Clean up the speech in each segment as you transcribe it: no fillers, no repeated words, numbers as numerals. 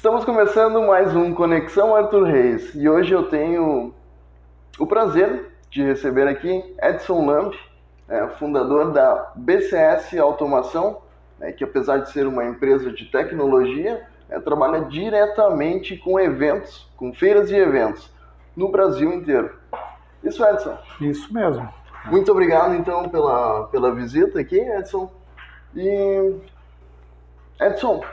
Estamos começando mais um Conexão Arthur Reis e hoje eu tenho o prazer de receber aqui Edson Lamp, fundador da BCS Automação, que apesar de ser uma empresa de tecnologia, trabalha diretamente com eventos, com feiras e eventos no Brasil inteiro. Isso, Edson? Isso mesmo. Muito obrigado então pela visita aqui, Edson. E Edson,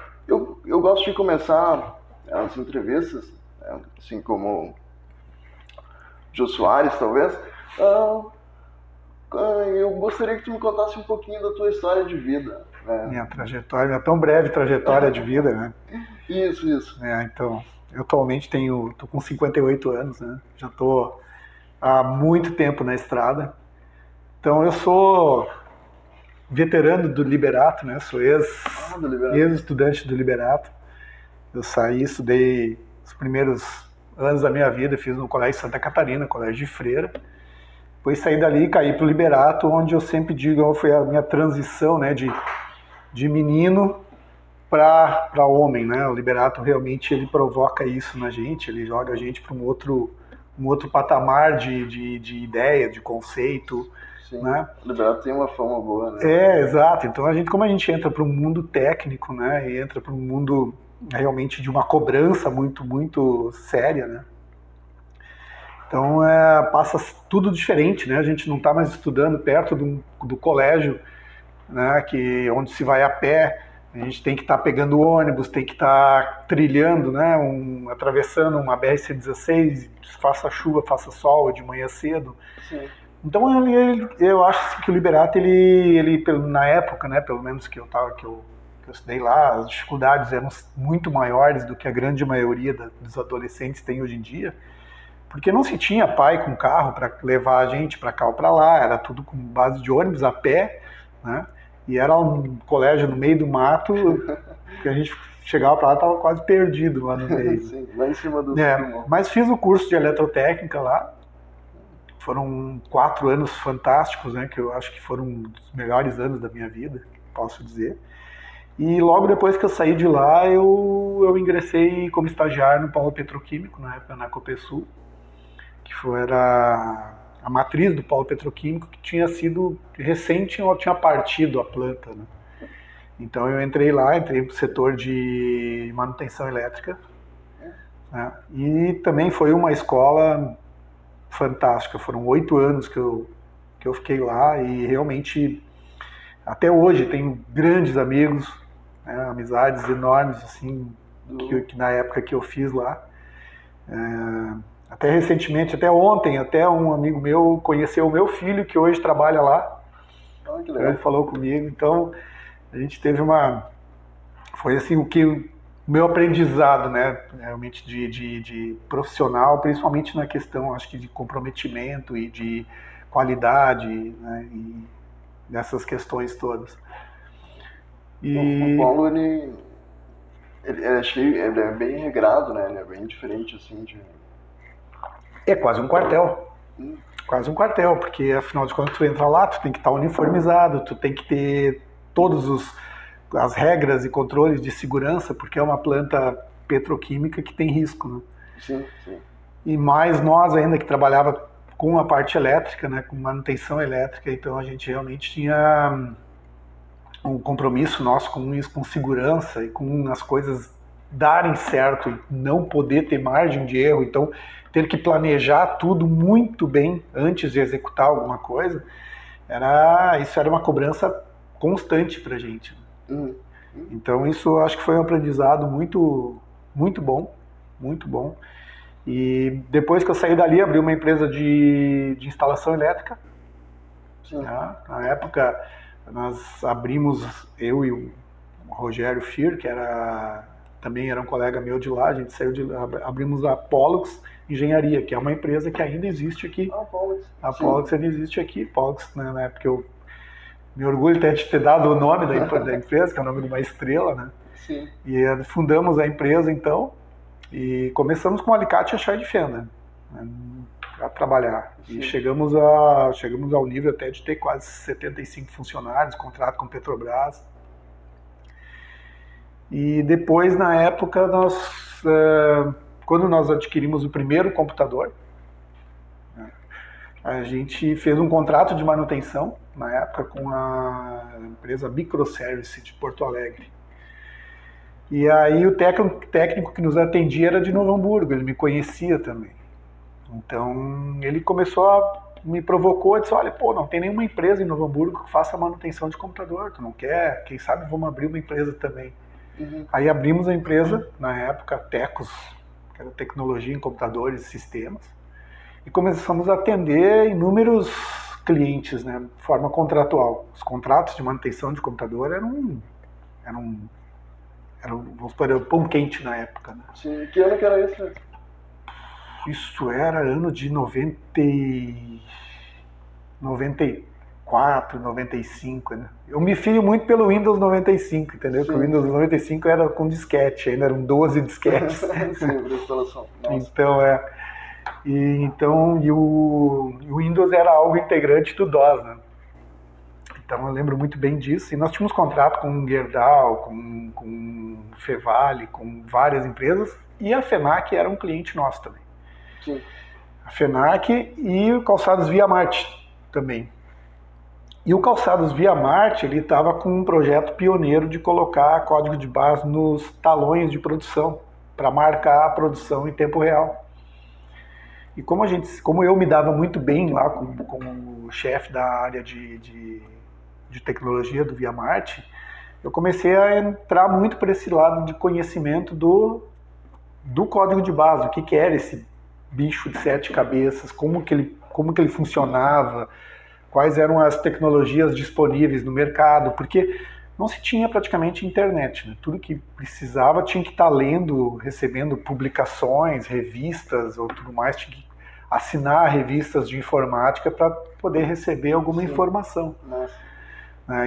eu gosto de começar as entrevistas, assim como Jô Soares, talvez. Eu gostaria que tu me contasse um pouquinho da tua história de vida. Minha trajetória, minha tão breve trajetória de vida, né? Isso. Então, eu atualmente tô com 58 anos, né? Já estou há muito tempo na estrada. Então, eu sou veterano do Liberato, né? Sou ex-estudante do Liberato. Eu estudei os primeiros anos da minha vida, fiz no Colégio Santa Catarina, Colégio de Freira. Depois saí dali e caí para o Liberato, onde eu sempre digo, foi a minha transição, né, de menino para homem, né? O Liberato realmente ele provoca isso na gente, ele joga a gente para um outro patamar de ideia, de conceito. Sim, né? O Liberato tem uma fama boa, né? Exato. Então como a gente entra para um mundo técnico, né, e entra para um mundo realmente de uma cobrança muito, muito séria, né? Então passa tudo diferente, né? A gente não está mais estudando perto do colégio, né? Onde se vai a pé. A gente tem que estar pegando ônibus, tem que estar trilhando, né? Atravessando uma BR-116, faça chuva, faça sol, de manhã cedo. Sim. Então eu acho que o Liberato, ele na época, né? Pelo menos que eu estudei lá, as dificuldades eram muito maiores do que a grande maioria dos adolescentes tem hoje em dia. Porque não se tinha pai com carro para levar a gente para cá ou para lá, era tudo com base de ônibus, a pé, né? E era um colégio no meio do mato, que a gente chegava para lá e estava quase perdido lá no meio. Sim, lá em cima do Mas fiz o curso de eletrotécnica lá, foram 4 anos fantásticos, né? Que eu acho que foram um dos melhores anos da minha vida, posso dizer. E logo depois que eu saí de lá, eu ingressei como estagiário no polo petroquímico, na época na Copesul, que era a matriz do polo petroquímico, que tinha sido recente ou tinha partido a planta, né? Então eu entrei para o setor de manutenção elétrica, né? E também foi uma escola fantástica. Foram 8 anos que eu fiquei lá e realmente até hoje tenho grandes amigos, né? Amizades enormes assim, que na época que eu fiz lá. Até recentemente, até ontem, até um amigo meu conheceu o meu filho, que hoje trabalha lá. Que legal. Ele falou comigo. Então, a gente teve foi assim, o meu aprendizado, né, realmente de profissional, principalmente na questão, acho que de comprometimento e de qualidade, né, e dessas questões todas. O Paulo, ele é bem regrado, né, ele é bem diferente, assim, É quase um quartel. Quase um quartel, porque afinal de contas tu entra lá, tu tem que estar uniformizado, tu tem que ter todas as regras e controles de segurança, porque é uma planta petroquímica que tem risco, né? Sim. E mais nós ainda que trabalhava com a parte elétrica, né, com manutenção elétrica, então a gente realmente tinha um compromisso nosso com isso, com segurança e com as coisas darem certo e não poder ter margem de erro, então ter que planejar tudo muito bem antes de executar alguma coisa, isso era uma cobrança constante pra gente. Então isso eu acho que foi um aprendizado muito, muito bom, muito bom. E depois que eu saí dali, abri uma empresa de instalação elétrica. Né? Na época nós abrimos, eu e o Rogério Fier, que também era um colega meu de lá, a gente abrimos a Pollux Engenharia, que é uma empresa que ainda existe aqui. A Pollux ainda existe aqui. Pollux, né, na época eu me orgulho até de ter dado o nome da empresa, que é o nome de uma estrela, né? Sim. E fundamos a empresa então, e começamos com alicate e a chave de fenda, né, a trabalhar. Sim. E chegamos ao nível até de ter quase 75 funcionários, contrato com Petrobras. E depois, na época, nós quando nós adquirimos o primeiro computador, a gente fez um contrato de manutenção, na época, com a empresa Microservice de Porto Alegre. E aí o técnico que nos atendia era de Novo Hamburgo, ele me conhecia também. Então ele me provocou e disse, olha, não tem nenhuma empresa em Novo Hamburgo que faça manutenção de computador, tu não quer? Quem sabe vamos abrir uma empresa também. Aí abrimos a empresa, na época, Tecos, que era tecnologia em computadores e sistemas, e começamos a atender inúmeros clientes, né, de forma contratual. Os contratos de manutenção de computador eram vamos supor, era pão quente na época. Né? Sim, que ano que era isso? Né? Isso era ano de 94, 95, né? Eu me fio muito pelo Windows 95, entendeu? Porque o Windows 95 era com disquete, ainda eram 12 disquetes. Sim, para instalação. Então, o Windows era algo integrante do DOS, né? Então eu lembro muito bem disso. E nós tínhamos contrato com o Gerdau, com Fevale, com várias empresas, e a FENAC era um cliente nosso também. Sim. A FENAC e o Calçados Via Marte também. E o Calçados Via Marte, ele estava com um projeto pioneiro de colocar código de base nos talões de produção, para marcar a produção em tempo real. E como eu me dava muito bem lá com o chefe da área de tecnologia do Via Marte, eu comecei a entrar muito para esse lado de conhecimento do código de base, o que era esse bicho de 7 cabeças, como que ele funcionava, quais eram as tecnologias disponíveis no mercado, porque não se tinha praticamente internet, né? Tudo que precisava tinha que estar lendo, recebendo publicações, revistas ou tudo mais, tinha que assinar revistas de informática para poder receber alguma informação. Nossa.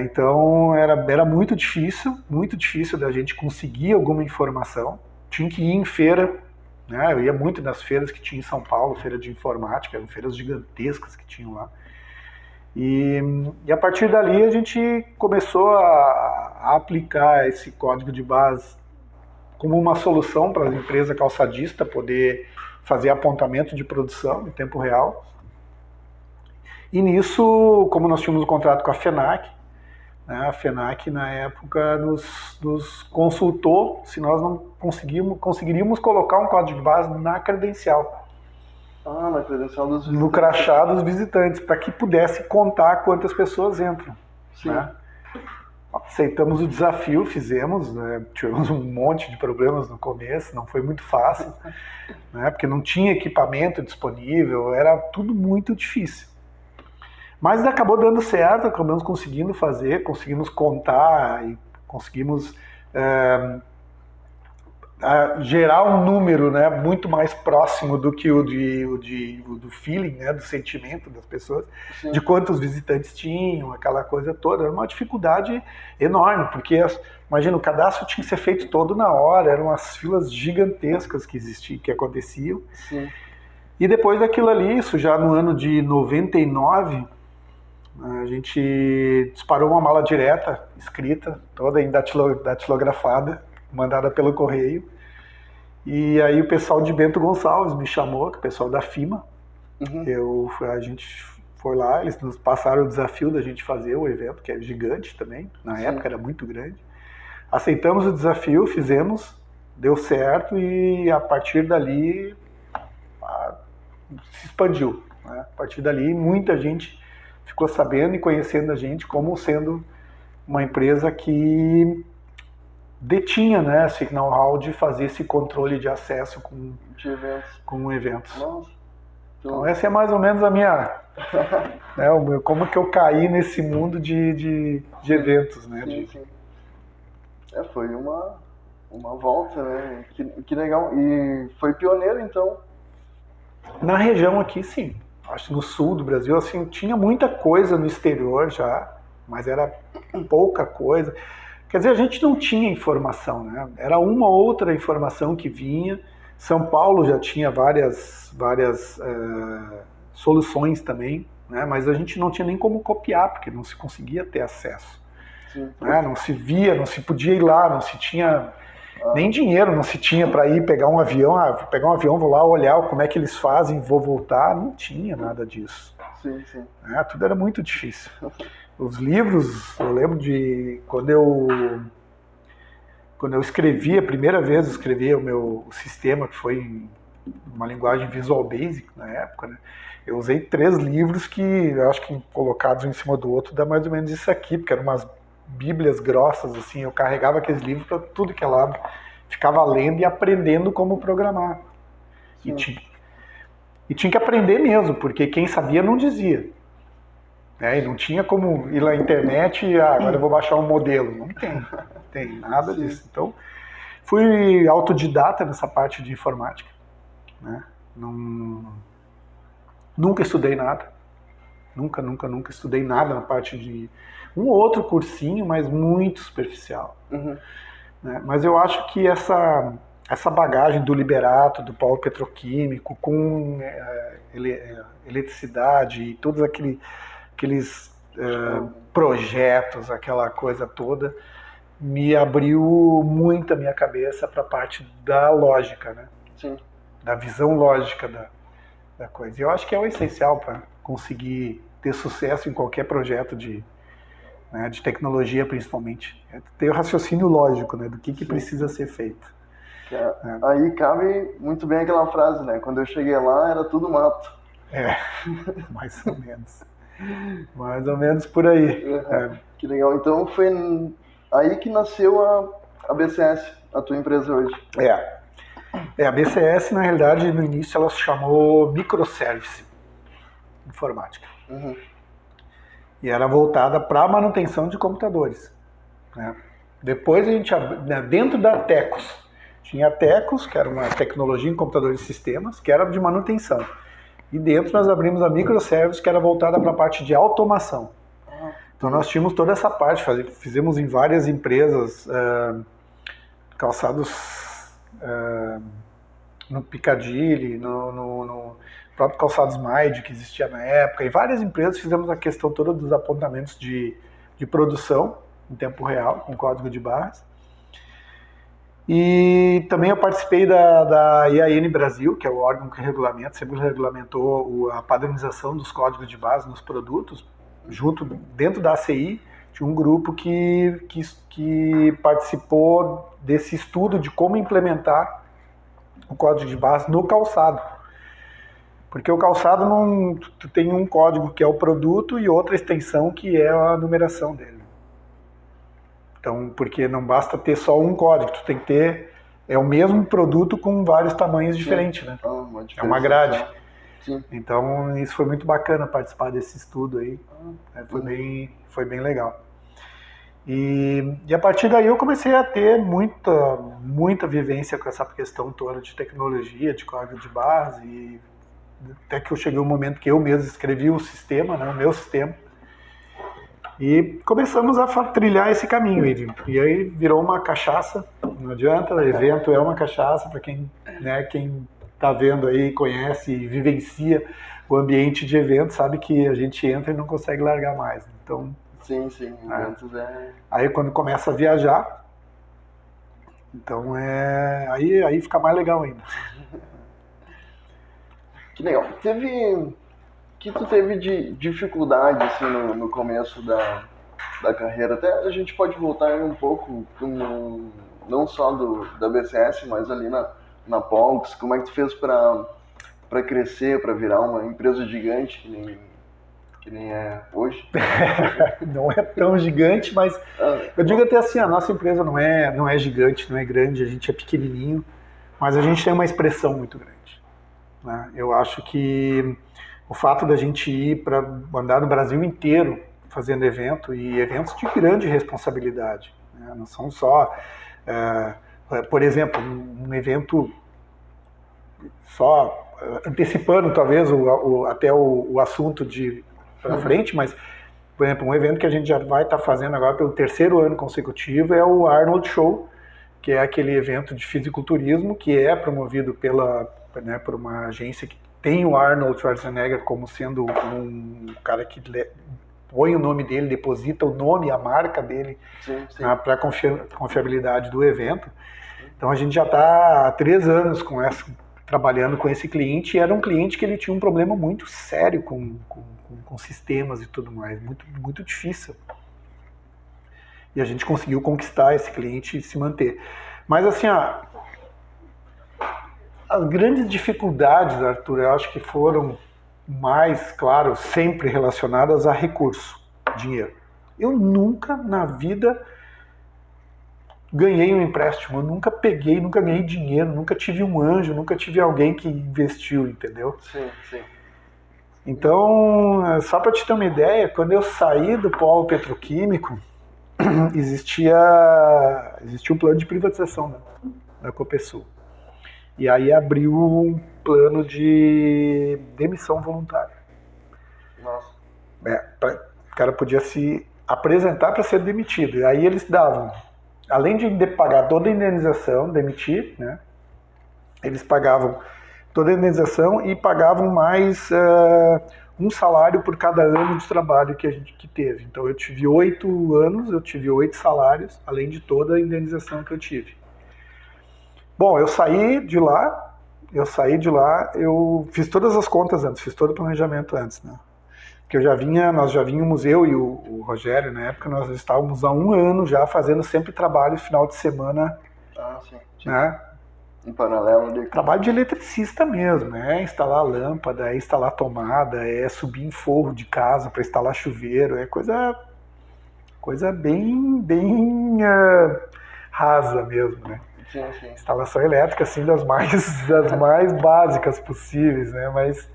Então era muito difícil da gente conseguir alguma informação. Tinha que ir em feira, né? Eu ia muito nas feiras que tinha em São Paulo, feira de informática, eram feiras gigantescas que tinham lá. E a partir dali a gente começou a aplicar esse código de base como uma solução para as empresas calçadistas poder fazer apontamento de produção em tempo real. E nisso, como nós tínhamos um contrato com a FENAC, né, a FENAC na época nos consultou se nós não conseguiríamos colocar um código de base na credencial. Na credencial dos visitantes. No crachá dos visitantes, para que pudesse contar quantas pessoas entram. Sim. Né? Aceitamos o desafio, fizemos, né? Tivemos um monte de problemas no começo, não foi muito fácil, né? Porque não tinha equipamento disponível, era tudo muito difícil. Mas acabou dando certo, acabamos conseguindo fazer, conseguimos contar e conseguimos gerar um número, né, muito mais próximo do que o do feeling, né, do sentimento das pessoas. Sim. De quantos visitantes tinham, aquela coisa toda. Era uma dificuldade enorme, porque, imagina, o cadastro tinha que ser feito todo na hora, eram as filas gigantescas que aconteciam. Sim. E depois daquilo ali, isso já no ano de 99, a gente disparou uma mala direta, escrita, toda datilografada, mandada pelo correio. E aí o pessoal de Bento Gonçalves me chamou, que é o pessoal da FIMA. A gente foi lá, eles nos passaram o desafio da gente fazer o evento, que é gigante também, na época era muito grande. Aceitamos o desafio, fizemos, deu certo e a partir dali se expandiu. Né? A partir dali muita gente ficou sabendo e conhecendo a gente como sendo uma empresa que detinha, né, esse know-how de fazer esse controle de acesso com eventos. Nossa. Então essa é mais ou menos a minha... como que eu caí nesse mundo de eventos. Né? Sim. Foi uma volta, né? Que legal. E foi pioneiro, então? Na região aqui, sim. Acho que no sul do Brasil, assim, tinha muita coisa no exterior já, mas era pouca coisa. Quer dizer, a gente não tinha informação, né? Era uma ou outra informação que vinha. São Paulo já tinha várias soluções também, né? Mas a gente não tinha nem como copiar, porque não se conseguia ter acesso. Né? Não se via, não se podia ir lá, não se tinha... Nem dinheiro não se tinha para ir pegar um avião, vou lá olhar como é que eles fazem, vou voltar, não tinha nada disso. Sim, sim. Tudo era muito difícil. Os livros, eu lembro de quando eu escrevi, a primeira vez eu escrevi o sistema, que foi em uma linguagem Visual Basic na época, né? Eu usei 3 livros que eu acho que colocados um em cima do outro dá mais ou menos isso aqui, porque eram umas bíblias grossas, assim, eu carregava aqueles livros para tudo que é lado, ficava lendo e aprendendo como programar. E tinha que aprender mesmo, porque quem sabia não dizia. E não tinha como ir na internet e agora eu vou baixar um modelo. Não tem nada disso. Então, fui autodidata nessa parte de informática. Né? Nunca estudei nada. Nunca estudei nada na parte de... Um ou outro cursinho, mas muito superficial. Uhum. Né? Mas eu acho que essa bagagem do Liberato, do polo petroquímico, com eletricidade e todos aqueles projetos, aquela coisa toda, me abriu muito a minha cabeça para a parte da lógica, né? Sim. Da visão lógica da coisa. E eu acho que é o essencial para conseguir ter sucesso em qualquer projeto de tecnologia, principalmente. É ter o raciocínio lógico, né, do que precisa ser feito. Aí cabe muito bem aquela frase, né? Quando eu cheguei lá, era tudo mato. Mais ou menos. Mais ou menos por aí. Que legal. Então foi aí que nasceu a BCS, a tua empresa hoje. A BCS, na realidade, no início ela se chamou Microservice Informática. Uhum. E era voltada para a manutenção de computadores. Né? Depois a gente, dentro da Tecos, tinha a Tecos, que era uma tecnologia em computadores e sistemas, que era de manutenção. E dentro nós abrimos a Microservice, que era voltada para a parte de automação. Então nós tínhamos toda essa parte, fizemos em várias empresas, calçados no Piccadilly, no próprio Calçados Maid, que existia na época. Em várias empresas fizemos a questão toda dos apontamentos de produção em tempo real, com código de barras. E também eu participei da IAN Brasil, que é o órgão que regulamenta, sempre regulamentou a padronização dos códigos de base nos produtos. Dentro da ACI, tinha um grupo que participou desse estudo de como implementar o código de base no calçado. Porque o calçado tu tem um código que é o produto e outra extensão que é a numeração dele. Então, porque não basta ter só um código, tu tem que ter o mesmo produto com vários tamanhos diferentes, né? É uma grade. Sim. Então, isso foi muito bacana participar desse estudo aí. Foi bem legal. E a partir daí eu comecei a ter muita vivência com essa questão toda de tecnologia, de código de base, e até que eu cheguei um momento que eu mesmo escrevi o sistema, né, o meu sistema, e começamos a trilhar esse caminho. E aí virou uma cachaça, não adianta, o evento é uma cachaça, para quem está vendo aí, conhece e vivencia o ambiente de evento, sabe que a gente entra e não consegue largar mais. Então, sim, eventos Aí quando começa a viajar, então aí fica mais legal ainda. Que legal. Que tu teve de dificuldade assim, no começo da carreira? Até a gente pode voltar um pouco, não só da BCS, mas ali na Ponks. Como é que tu fez para crescer, para virar uma empresa gigante que nem é hoje? Não é tão gigante, mas eu digo até assim, a nossa empresa não é gigante, não é grande, a gente é pequenininho, mas a gente tem uma expressão muito grande. Né? Eu acho que o fato da gente ir para andar no Brasil inteiro fazendo evento, e eventos de grande responsabilidade, né? Não são só, por exemplo, um evento só antecipando talvez até o assunto para frente, mas, por exemplo, um evento que a gente já vai estar fazendo agora pelo 3º ano consecutivo é o Arnold Show, que é aquele evento de fisiculturismo que é promovido por uma agência que tem o Arnold Schwarzenegger como sendo um cara que põe o nome dele, deposita o nome, a marca dele para a confiabilidade do evento. Então a gente já está há 3 anos trabalhando com esse cliente, e era um cliente que ele tinha um problema muito sério com sistemas e tudo mais, muito, muito difícil. E a gente conseguiu conquistar esse cliente e se manter. Mas assim, as grandes dificuldades, Arthur, eu acho que foram mais, claro, sempre relacionadas a recurso, dinheiro. Eu nunca na vida ganhei um empréstimo, eu nunca ganhei dinheiro, nunca tive um anjo, nunca tive alguém que investiu, entendeu? Sim, sim. Então, só para te ter uma ideia, quando eu saí do polo petroquímico, existia um plano de privatização da Copesul. E aí abriu um plano de demissão voluntária. Nossa. O cara podia se apresentar para ser demitido. E aí eles davam, além de pagar toda a indenização, demitir, né? Eles pagavam toda a indenização e pagavam mais um salário por cada ano de trabalho que a gente teve. Então eu tive 8 anos, eu tive 8 salários, além de toda a indenização que eu tive. Bom, eu saí de lá, eu fiz todas as contas antes, fiz todo o planejamento antes, né? Porque nós já vínhamos, eu e o Rogério, na época, nós estávamos há 1 ano já fazendo sempre trabalho final de semana. Sim. Né? Em paralelo. Trabalho de eletricista mesmo, né? Instalar lâmpada, é instalar tomada, é subir em forro de casa para instalar chuveiro, é coisa bem rasa mesmo, né? Sim, sim. Instalação elétrica, assim, das mais básicas possíveis, né? Mas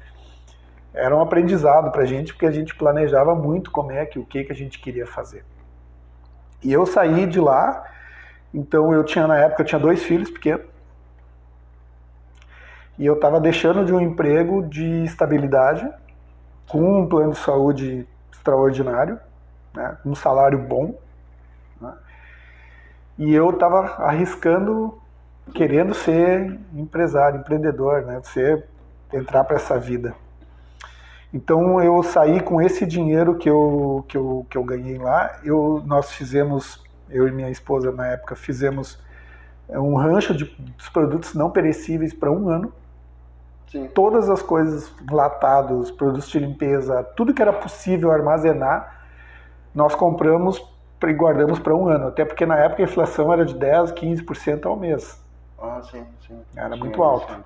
era um aprendizado pra gente, porque a gente planejava muito o que a gente queria fazer. E eu saí de lá, então na época eu tinha 2 filhos pequenos, e eu estava deixando de um emprego de estabilidade, com um plano de saúde extraordinário, né? Um salário bom, né? E eu estava arriscando, querendo ser empresário, empreendedor, né? Entrar para essa vida. Então eu saí com esse dinheiro que eu ganhei lá. Nós fizemos, eu e minha esposa na época, fizemos um rancho dos produtos não perecíveis para 1 ano. Sim. Todas as coisas, enlatados, produtos de limpeza, tudo que era possível armazenar, nós compramos e guardamos para 1 ano. Até porque na época a inflação era de 10%, 15% ao mês. Sim. Era muito alto.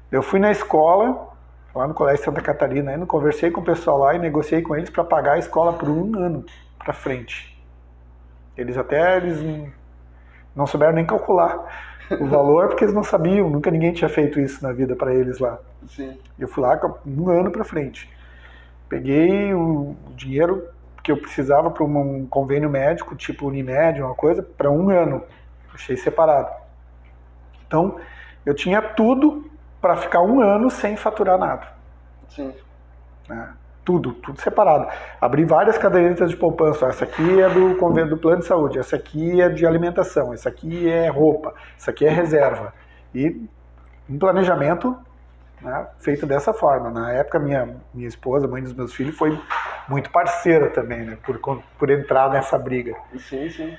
Eu fui na escola, lá no Colégio Santa Catarina, ainda conversei com o pessoal lá e negociei com eles para pagar a escola por 1 ano para frente. Eles não souberam nem calcular o valor, porque eles não sabiam, nunca ninguém tinha feito isso na vida para eles lá. Sim. Eu fui lá com 1 ano para frente. Peguei o dinheiro que eu precisava para um convênio médico, tipo Unimed, uma coisa, para 1 ano. Deixei separado. Então, eu tinha tudo para ficar 1 ano sem faturar nada. Sim. Né? Tudo separado. Abri várias cadernetas de poupança. Essa aqui é do convênio do plano de saúde, essa aqui é de alimentação, essa aqui é roupa, essa aqui é reserva. E um planejamento, né, feito dessa forma. Na época, minha esposa, mãe dos meus filhos, foi muito parceira também, né, por entrar nessa briga. Sim.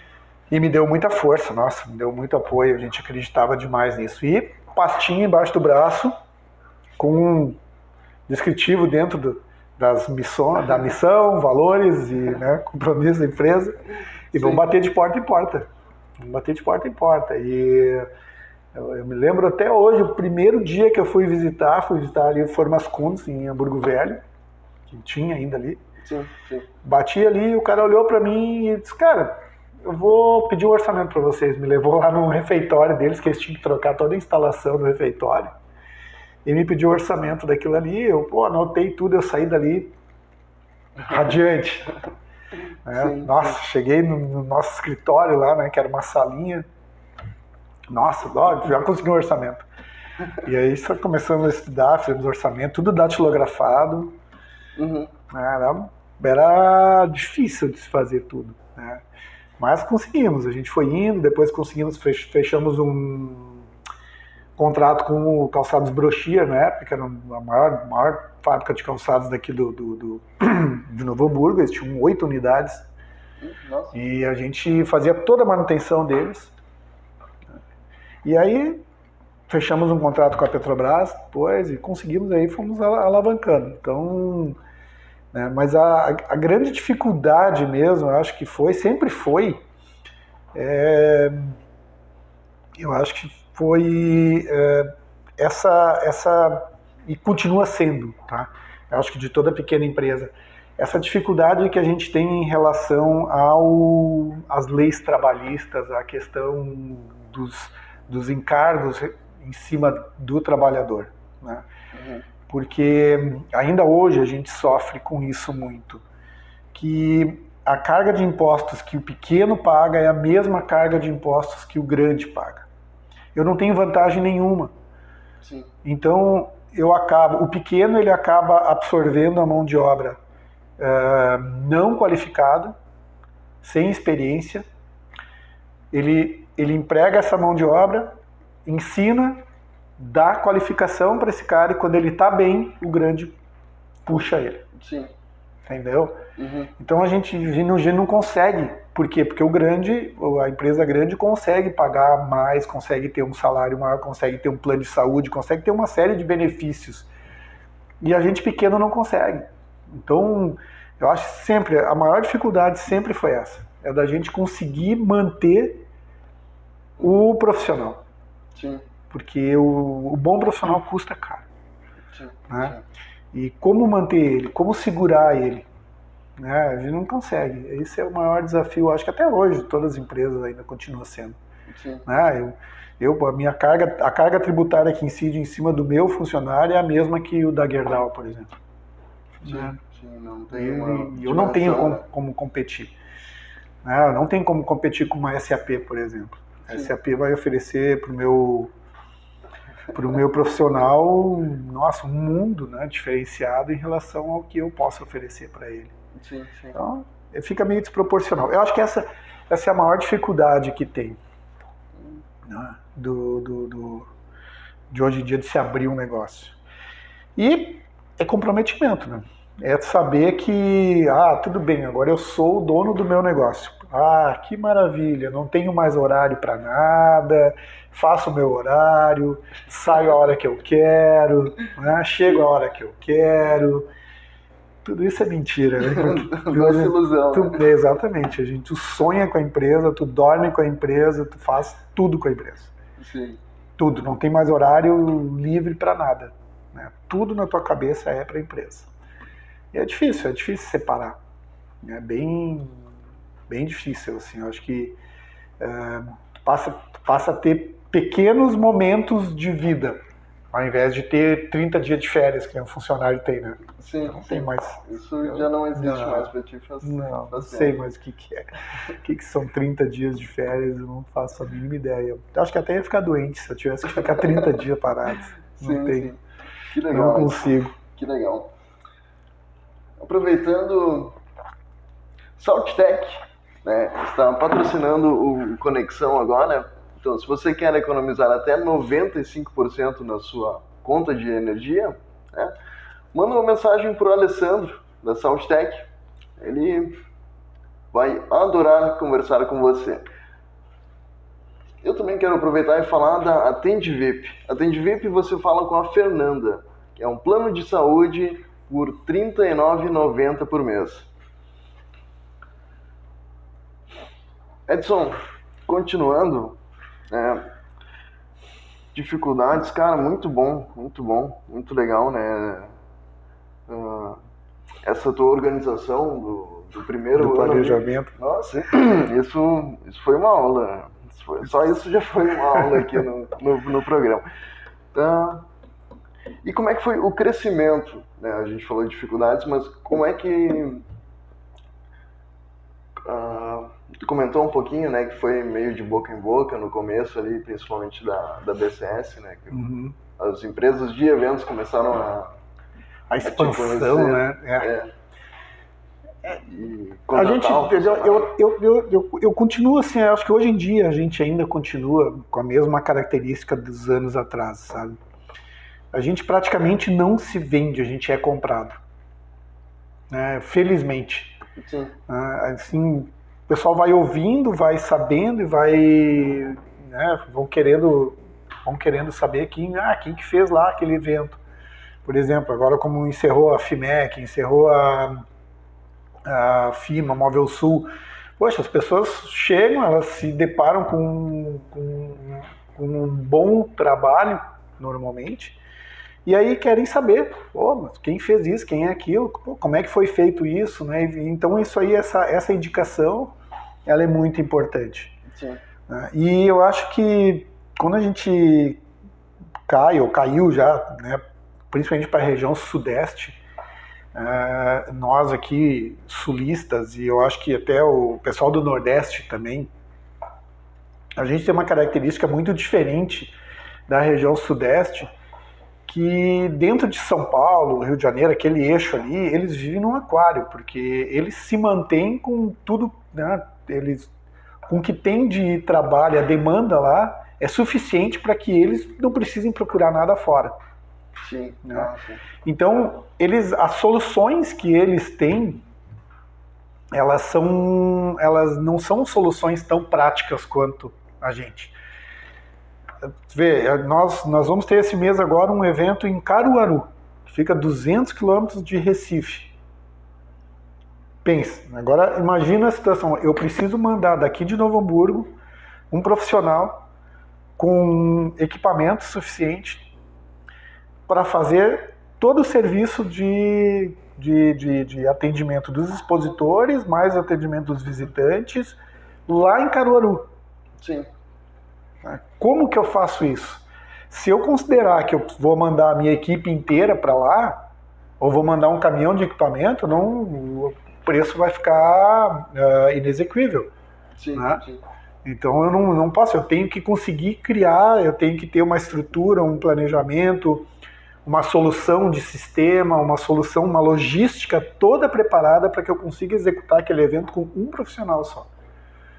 E me deu muita força, nossa, me deu muito apoio, a gente acreditava demais nisso. E pastinha embaixo do braço, com um descritivo dentro da missão, valores e, né, compromisso da empresa, e vamos bater de porta em porta. E eu me lembro até hoje, o primeiro dia que eu fui visitar ali o Formas Kunz, em Hamburgo Velho, que tinha ainda ali. Sim. Bati ali, o cara olhou pra mim e disse, cara, eu vou pedir um orçamento para vocês. Me levou lá no refeitório deles, que eles tinham que trocar toda a instalação do refeitório. E me pediu o orçamento daquilo ali. Eu, anotei tudo, eu saí dali radiante. Nossa, cheguei no nosso escritório lá, né, que era uma salinha. Nossa, já consegui um orçamento. E aí só começamos a estudar, fizemos orçamento, tudo datilografado. Uhum. Era difícil de se fazer tudo, né? Mas conseguimos, a gente foi indo, depois fechamos um contrato com o Calçados Brochier, na época, que era a maior fábrica de calçados daqui de Novo Hamburgo. Eles tinham 8 unidades. Nossa. E a gente fazia toda a manutenção deles. E aí fechamos um contrato com a Petrobras depois e conseguimos aí, fomos alavancando. Então, né, mas a grande dificuldade mesmo, eu acho que sempre foi, eu acho que foi essa, e continua sendo, tá? Eu acho que de toda pequena empresa, essa dificuldade que a gente tem em relação às leis trabalhistas, a questão dos encargos em cima do trabalhador, né? Porque ainda hoje a gente sofre com isso muito, que a carga de impostos que o pequeno paga é a mesma carga de impostos que o grande paga. Eu não tenho vantagem nenhuma. Sim. Então o pequeno ele acaba absorvendo a mão de obra não qualificada, sem experiência. Ele emprega essa mão de obra, ensina, dá qualificação para esse cara e quando ele está bem, o grande puxa ele. Sim. Entendeu? Então a gente não consegue. Por quê? Porque a empresa grande consegue pagar mais, consegue ter um salário maior, consegue ter um plano de saúde, consegue ter uma série de benefícios. E a gente pequeno não consegue. Então, eu acho que sempre, a maior dificuldade sempre foi essa. É da gente conseguir manter o profissional. Sim. Porque o bom profissional custa caro. Sim. Né? Sim. E como manter ele, como segurar ele, né? A gente não consegue. Esse é o maior desafio, acho que até hoje todas as empresas ainda continuam sendo. Sim. Né? A carga tributária que incide em cima do meu funcionário é a mesma que o da Gerdau, por exemplo. Sim. Né? Sim. Não tem eu não tenho como competir. Né? Eu não tenho como competir com uma SAP, por exemplo. A SAP vai oferecer para o meu profissional, nossa, um mundo, né, diferenciado em relação ao que eu posso oferecer para ele. Sim, sim. Então, fica meio desproporcional. Eu acho que essa é a maior dificuldade que tem, né, de hoje em dia de se abrir um negócio. E é comprometimento, né? É saber que, tudo bem, agora eu sou o dono do meu negócio. Que maravilha, não tenho mais horário para nada, faço o meu horário, saio a hora que eu quero, né? Chego a hora que eu quero. Tudo isso é mentira, né? Nossa ilusão. Né? Exatamente, tu sonha com a empresa, tu dorme com a empresa, tu faz tudo com a empresa. Sim. Tudo, não tem mais horário livre para nada. Né? Tudo na tua cabeça é para a empresa. E é difícil separar. É bem difícil, assim. Eu acho que passa a ter pequenos momentos de vida, ao invés de ter 30 dias de férias que um funcionário tem, né? Sim. Não tem mais. Isso já não existe mais para ti. Não sei mais o que é. O que são 30 dias de férias, eu não faço a mínima ideia. Eu acho que até ia ficar doente se eu tivesse que ficar 30 dias parado. Não tem. Sim. Que legal. Não consigo. Que legal. Aproveitando, Salttech, né, está patrocinando o Conexão agora. Então, se você quer economizar até 95% na sua conta de energia, né, manda uma mensagem para o Alessandro, da Salttech. Ele vai adorar conversar com você. Eu também quero aproveitar e falar da AtendeVip. AtendeVip você fala com a Fernanda, que é um plano de saúde por R$ 39,90 por mês. Edson, continuando, dificuldades, cara, muito bom, muito legal, né? Essa tua organização do primeiro ano. Do planejamento. Nossa, isso foi uma aula. Só isso já foi uma aula aqui no programa. E como é que foi o crescimento? Né? A gente falou de dificuldades, mas como é que... tu comentou um pouquinho, né, que foi meio de boca em boca no começo ali, principalmente da BCS, né? Que as empresas de eventos começaram a expansão, né? A gente, eu continuo assim, eu acho que hoje em dia a gente ainda continua com a mesma característica dos anos atrás, sabe? A gente praticamente não se vende, a gente é comprado, né? Felizmente. Sim. Assim, o pessoal vai ouvindo, vai sabendo e vai né, vão querendo saber quem que fez lá aquele evento. Por exemplo, agora como encerrou a FIMEC, encerrou a FIMA, Móvel Sul, poxa, as pessoas chegam, elas se deparam com um bom trabalho, normalmente, e aí querem saber, mas quem fez isso, quem é aquilo, como é que foi feito isso, né? Então isso aí, essa indicação, ela é muito importante. Sim. E eu acho que quando a gente caiu já, né, principalmente para a região sudeste, nós aqui, sulistas, e eu acho que até o pessoal do Nordeste também, a gente tem uma característica muito diferente da região sudeste, que dentro de São Paulo, Rio de Janeiro, aquele eixo ali, eles vivem num aquário, porque eles se mantêm com tudo, né, com o que tem de trabalho, a demanda lá é suficiente para que eles não precisem procurar nada fora. Sim. Né? Sim. Então, as soluções que eles têm, elas não são soluções tão práticas quanto a gente. Nós vamos ter esse mês agora um evento em Caruaru, que fica a 200 quilômetros de Recife. Pensa, agora imagina a situação, eu preciso mandar daqui de Novo Hamburgo um profissional com equipamento suficiente para fazer todo o serviço de atendimento dos expositores, mais atendimento dos visitantes, lá em Caruaru. Sim. Como que eu faço isso? Se eu considerar que eu vou mandar a minha equipe inteira para lá, ou vou mandar um caminhão de equipamento, o preço vai ficar inexequível. Sim, né? Sim. Então eu não posso, eu tenho que conseguir criar, eu tenho que ter uma estrutura, um planejamento, uma solução de sistema, uma logística toda preparada para que eu consiga executar aquele evento com um profissional só.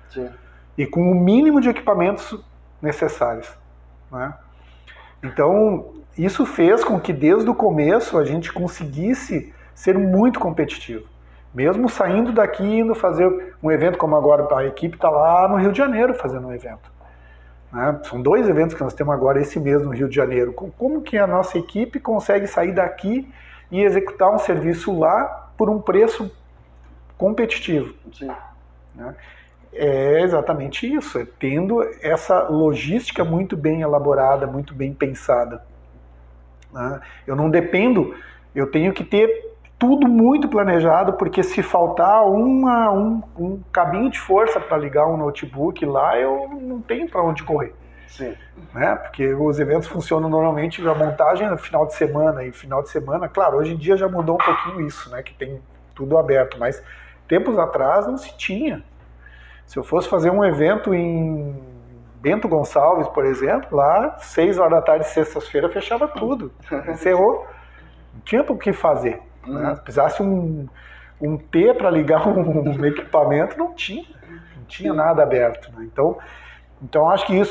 Sim. E com o mínimo de equipamentos necessários. Né? Então, isso fez com que desde o começo a gente conseguisse ser muito competitivo. Mesmo saindo daqui e indo fazer um evento como agora, a equipe está lá no Rio de Janeiro fazendo um evento. Né? São 2 eventos que nós temos agora esse mês no Rio de Janeiro. Como que a nossa equipe consegue sair daqui e executar um serviço lá por um preço competitivo? Sim. Né? É exatamente isso, tendo essa logística muito bem elaborada, muito bem pensada. Né? Eu não dependo, eu tenho que ter tudo muito planejado, porque se faltar um cabinho de força para ligar um notebook lá, eu não tenho para onde correr. Sim. Né? Porque os eventos funcionam normalmente, a montagem no final de semana, e final de semana, claro, hoje em dia já mudou um pouquinho isso, né? Que tem tudo aberto, mas tempos atrás não se tinha. Se eu fosse fazer um evento em Bento Gonçalves, por exemplo, lá, 6 horas da tarde, sexta-feira, fechava tudo. Encerrou. Não tinha o que fazer. Né? Se precisasse um T para ligar um equipamento, não tinha nada aberto. Né? Então, acho que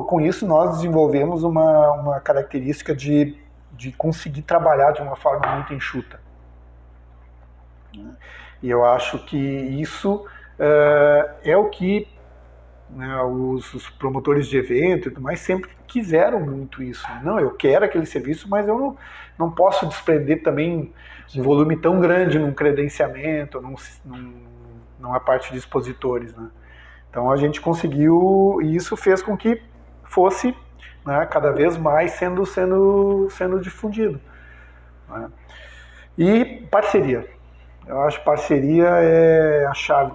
com isso nós desenvolvemos uma característica de conseguir trabalhar de uma forma muito enxuta. Né? E eu acho que isso é o que, né, os promotores de evento e tudo mais sempre quiseram muito isso. Não, eu quero aquele serviço, mas eu não posso desprender também um volume tão grande num credenciamento, numa parte de expositores. Né? Então a gente conseguiu, e isso fez com que fosse, né, cada vez mais sendo difundido. Né? E parceria. Eu acho que parceria é a chave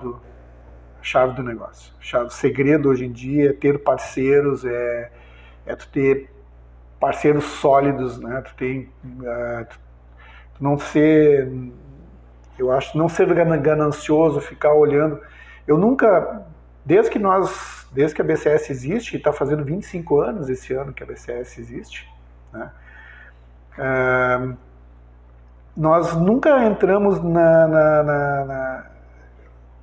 do negócio. O segredo hoje em dia é ter parceiros, é tu ter parceiros sólidos, né? Tu não ser, eu acho, não ser ganancioso, ficar olhando. Eu nunca, desde que a BCS existe, e está fazendo 25 anos esse ano que a BCS existe, né? Nós nunca entramos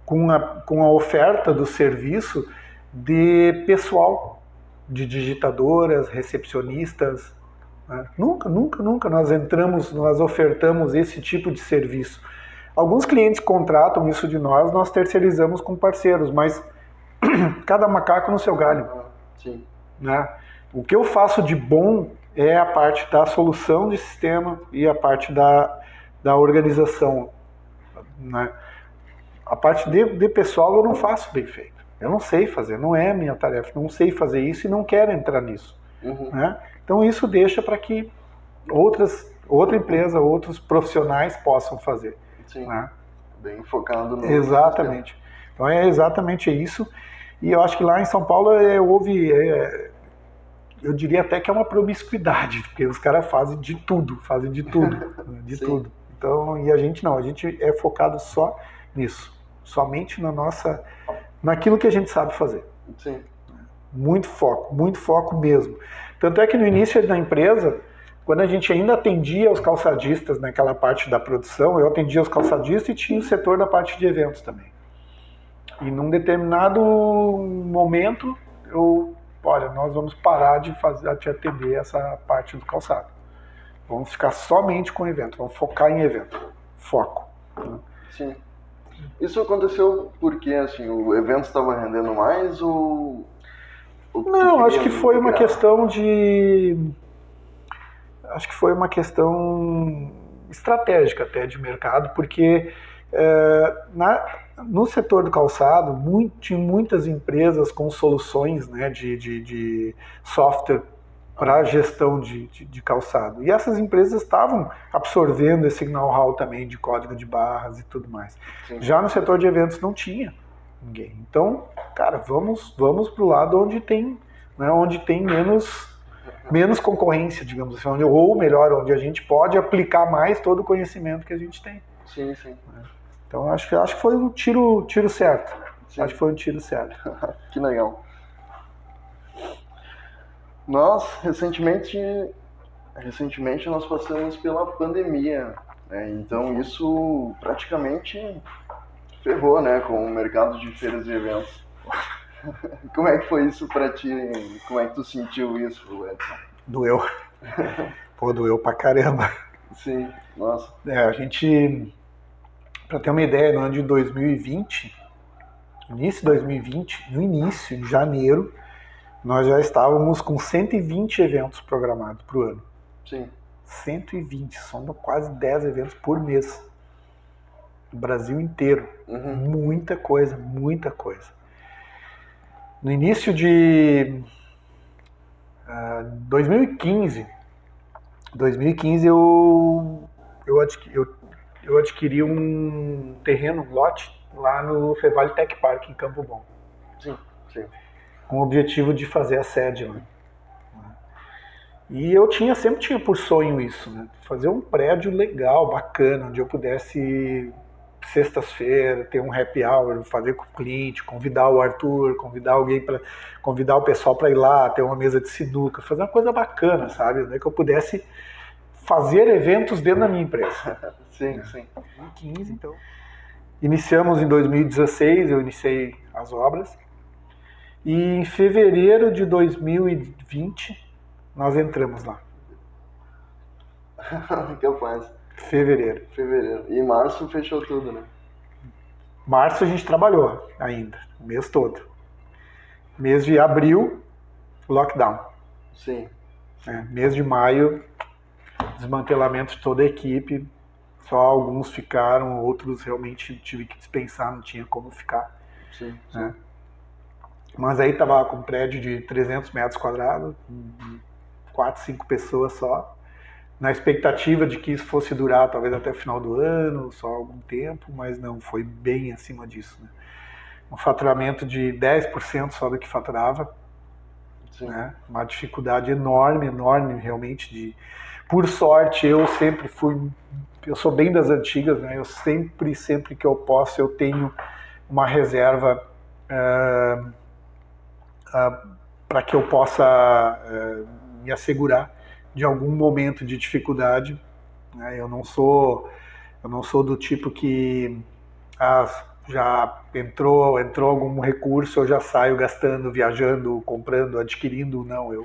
com a oferta do serviço de pessoal, de digitadoras, recepcionistas. Né? Nunca nós ofertamos esse tipo de serviço. Alguns clientes contratam isso de nós terceirizamos com parceiros, mas cada macaco no seu galho. Sim. Né? O que eu faço de bom é a parte da solução de sistema e a parte da organização. Né? A parte de pessoal eu não faço bem feito. Eu não sei fazer, não é a minha tarefa. Não sei fazer isso e não quero entrar nisso. Né? Então isso deixa para que outra empresa, outros profissionais possam fazer. Sim. Né? Bem focado no Exatamente. Sistema. Então é exatamente isso. E eu acho que lá em São Paulo houve, eu diria até que é uma promiscuidade, porque os caras fazem de tudo, de tudo. Então, e a gente não, a gente é focado só nisso, somente naquilo que a gente sabe fazer. Sim. Muito foco mesmo. Tanto é que no início da empresa, quando a gente ainda atendia os calçadistas naquela parte da produção, eu atendia os calçadistas e tinha o setor da parte de eventos também. E num determinado momento, olha, nós vamos parar de atender essa parte do calçado. Vamos ficar somente com evento, vamos focar em evento. Foco. Né? Sim. Isso aconteceu porque, assim, o evento estava rendendo mais ou não, acho que foi uma questão Acho que foi uma questão estratégica até de mercado, porque no setor do calçado, tinha muitas empresas com soluções, né, de software para gestão de calçado. E essas empresas estavam absorvendo esse know-how também de código de barras e tudo mais. Sim. Já no setor de eventos não tinha ninguém. Então, cara, vamos para o lado onde tem menos concorrência, digamos assim, ou melhor, onde a gente pode aplicar mais todo o conhecimento que a gente tem. Sim, sim. Então, acho que foi um tiro certo. Sim. Acho que foi um tiro certo. Que legal. Nós, recentemente nós passamos pela pandemia, né? Então isso praticamente ferrou, né, com o mercado de feiras e eventos. Como é que foi isso pra ti? Como é que tu sentiu isso, Edson? Doeu. Pô, doeu pra caramba. Sim, nossa. A gente, pra ter uma ideia, no ano de 2020, início de 2020, no início, em janeiro, nós já estávamos com 120 eventos programados pro ano. Sim. 120, são quase 10 eventos por mês. No Brasil inteiro. Uhum. Muita coisa, muita coisa. No início de 2015 eu adquiri um terreno, um lote, lá no Fevale Tech Park, em Campo Bom. Sim, sim. Com o objetivo de fazer a sede lá. E eu sempre tinha por sonho isso, né? Fazer um prédio legal, bacana, onde eu pudesse, sextas-feiras, ter um happy hour, fazer com o cliente, convidar o Arthur, convidar o pessoal para ir lá, ter uma mesa de sinuca, fazer uma coisa bacana, sabe? Que eu pudesse fazer eventos dentro da minha empresa. Sim, sim. 2015, então. Iniciamos em 2016, eu iniciei as obras. E em fevereiro de 2020, nós entramos lá. Capaz. Fevereiro. E em março fechou tudo, né? Março a gente trabalhou ainda, o mês todo. Mês de abril, lockdown. Sim. Mês de maio, desmantelamento de toda a equipe. Só alguns ficaram, outros realmente tive que dispensar, não tinha como ficar. Sim, sim. Né? Mas aí tava com um prédio de 300 metros quadrados, 4, 5 pessoas só, na expectativa de que isso fosse durar talvez até o final do ano, só algum tempo, mas não, foi bem acima disso. Né? Um faturamento de 10% só do que faturava, né? Uma dificuldade enorme realmente. Por sorte, eu sou bem das antigas, né? Eu sempre que eu posso, eu tenho uma reserva para que eu possa me assegurar de algum momento de dificuldade. Né? Eu não sou do tipo que já entrou algum recurso, eu já saio gastando, viajando, comprando, adquirindo. Não, é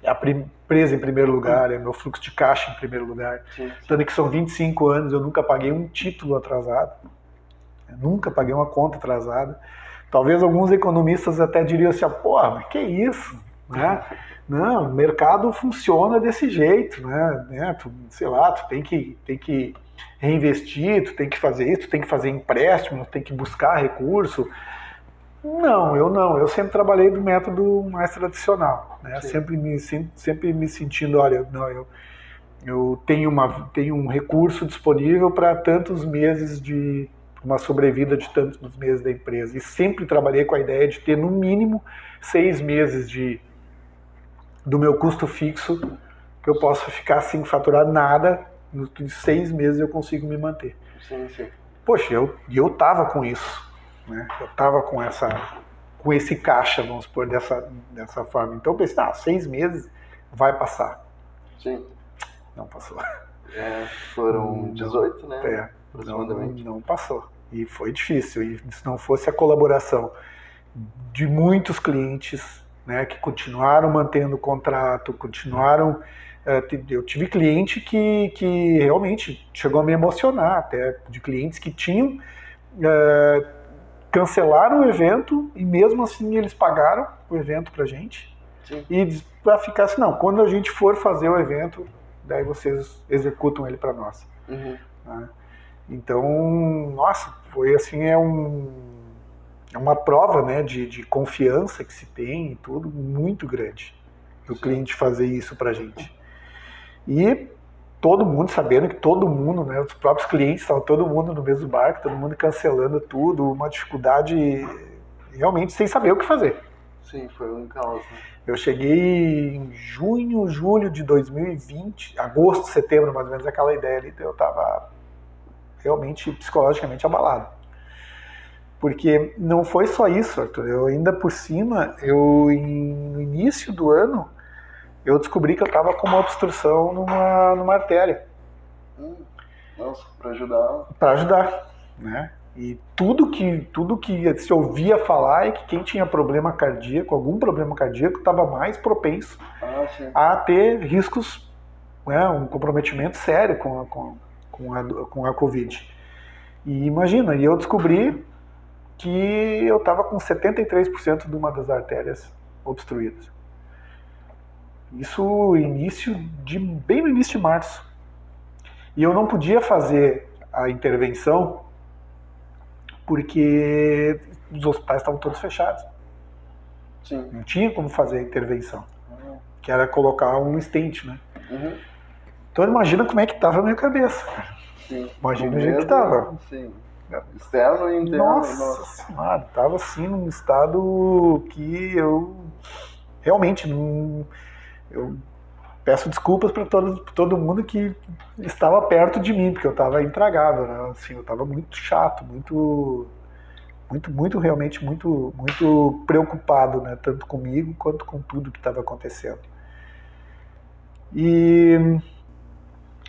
a empresa em primeiro lugar, é meu fluxo de caixa em primeiro lugar. Sim. Tanto que são 25 anos, eu nunca paguei um título atrasado, eu nunca paguei uma conta atrasada. Talvez alguns economistas até diriam assim, porra, mas que isso? Né? Não, o mercado funciona desse jeito, né? Sei lá, tu tem que reinvestir, tu tem que fazer isso, tu tem que fazer empréstimo, tu tem que buscar recurso. Não, eu sempre trabalhei do método mais tradicional, né? Sempre me sentindo, olha, não, eu tenho um recurso disponível para tantos meses de uma sobrevida de tantos meses da empresa. E sempre trabalhei com a ideia de ter no mínimo 6 meses do meu custo fixo que eu possa ficar sem faturar nada. Em 6 meses eu consigo me manter. Sim. Poxa, eu tava com isso, né? Eu tava com esse caixa, vamos supor, dessa forma. Então eu pensei, 6 meses vai passar. Sim. Não passou. Foram 18, né? Aproximadamente. Não passou. E foi difícil. E se não fosse a colaboração de muitos clientes, né, que continuaram mantendo o contrato, eu tive cliente que realmente chegou a me emocionar, até de clientes que tinham cancelaram o evento e mesmo assim eles pagaram o evento pra gente. Sim. E pra ficar assim, não, quando a gente for fazer o evento, daí vocês executam ele para nós. Uhum. Né? Então, nossa, foi assim, é uma prova, né, de confiança que se tem e tudo, muito grande, do cliente fazer isso pra gente. E todo mundo sabendo que todo mundo, né, os próprios clientes, estavam todo mundo no mesmo barco, todo mundo cancelando tudo, uma dificuldade realmente sem saber o que fazer. Sim, foi um caos, né? Eu cheguei em junho, julho de 2020, agosto, setembro, mais ou menos, aquela ideia ali, eu estava realmente psicologicamente abalado. Porque não foi só isso, Arthur. Eu ainda por cima, no início do ano, eu descobri que eu estava com uma obstrução numa artéria. Nossa, para ajudar. Para ajudar, né? E tudo que se ouvia falar é que quem tinha problema cardíaco, algum problema cardíaco, estava mais propenso a ter riscos, né, um comprometimento sério com a Covid. E imagina, e eu descobri que eu estava com 73% de uma das artérias obstruídas. Isso bem no início de março. E eu não podia fazer a intervenção porque os hospitais estavam todos fechados. Sim. Não tinha como fazer a intervenção. Que era colocar um stent, né? Uhum. Então imagina como é que estava a minha cabeça. Sim. Imagina o jeito que estava. Sim. Externo e interno. Nossa senhora, estava assim num estado que eu realmente não... Eu peço desculpas para todo mundo que estava perto de mim, porque eu estava intragável, né? Assim, eu estava muito chato, realmente muito preocupado, né? Tanto comigo quanto com tudo que estava acontecendo.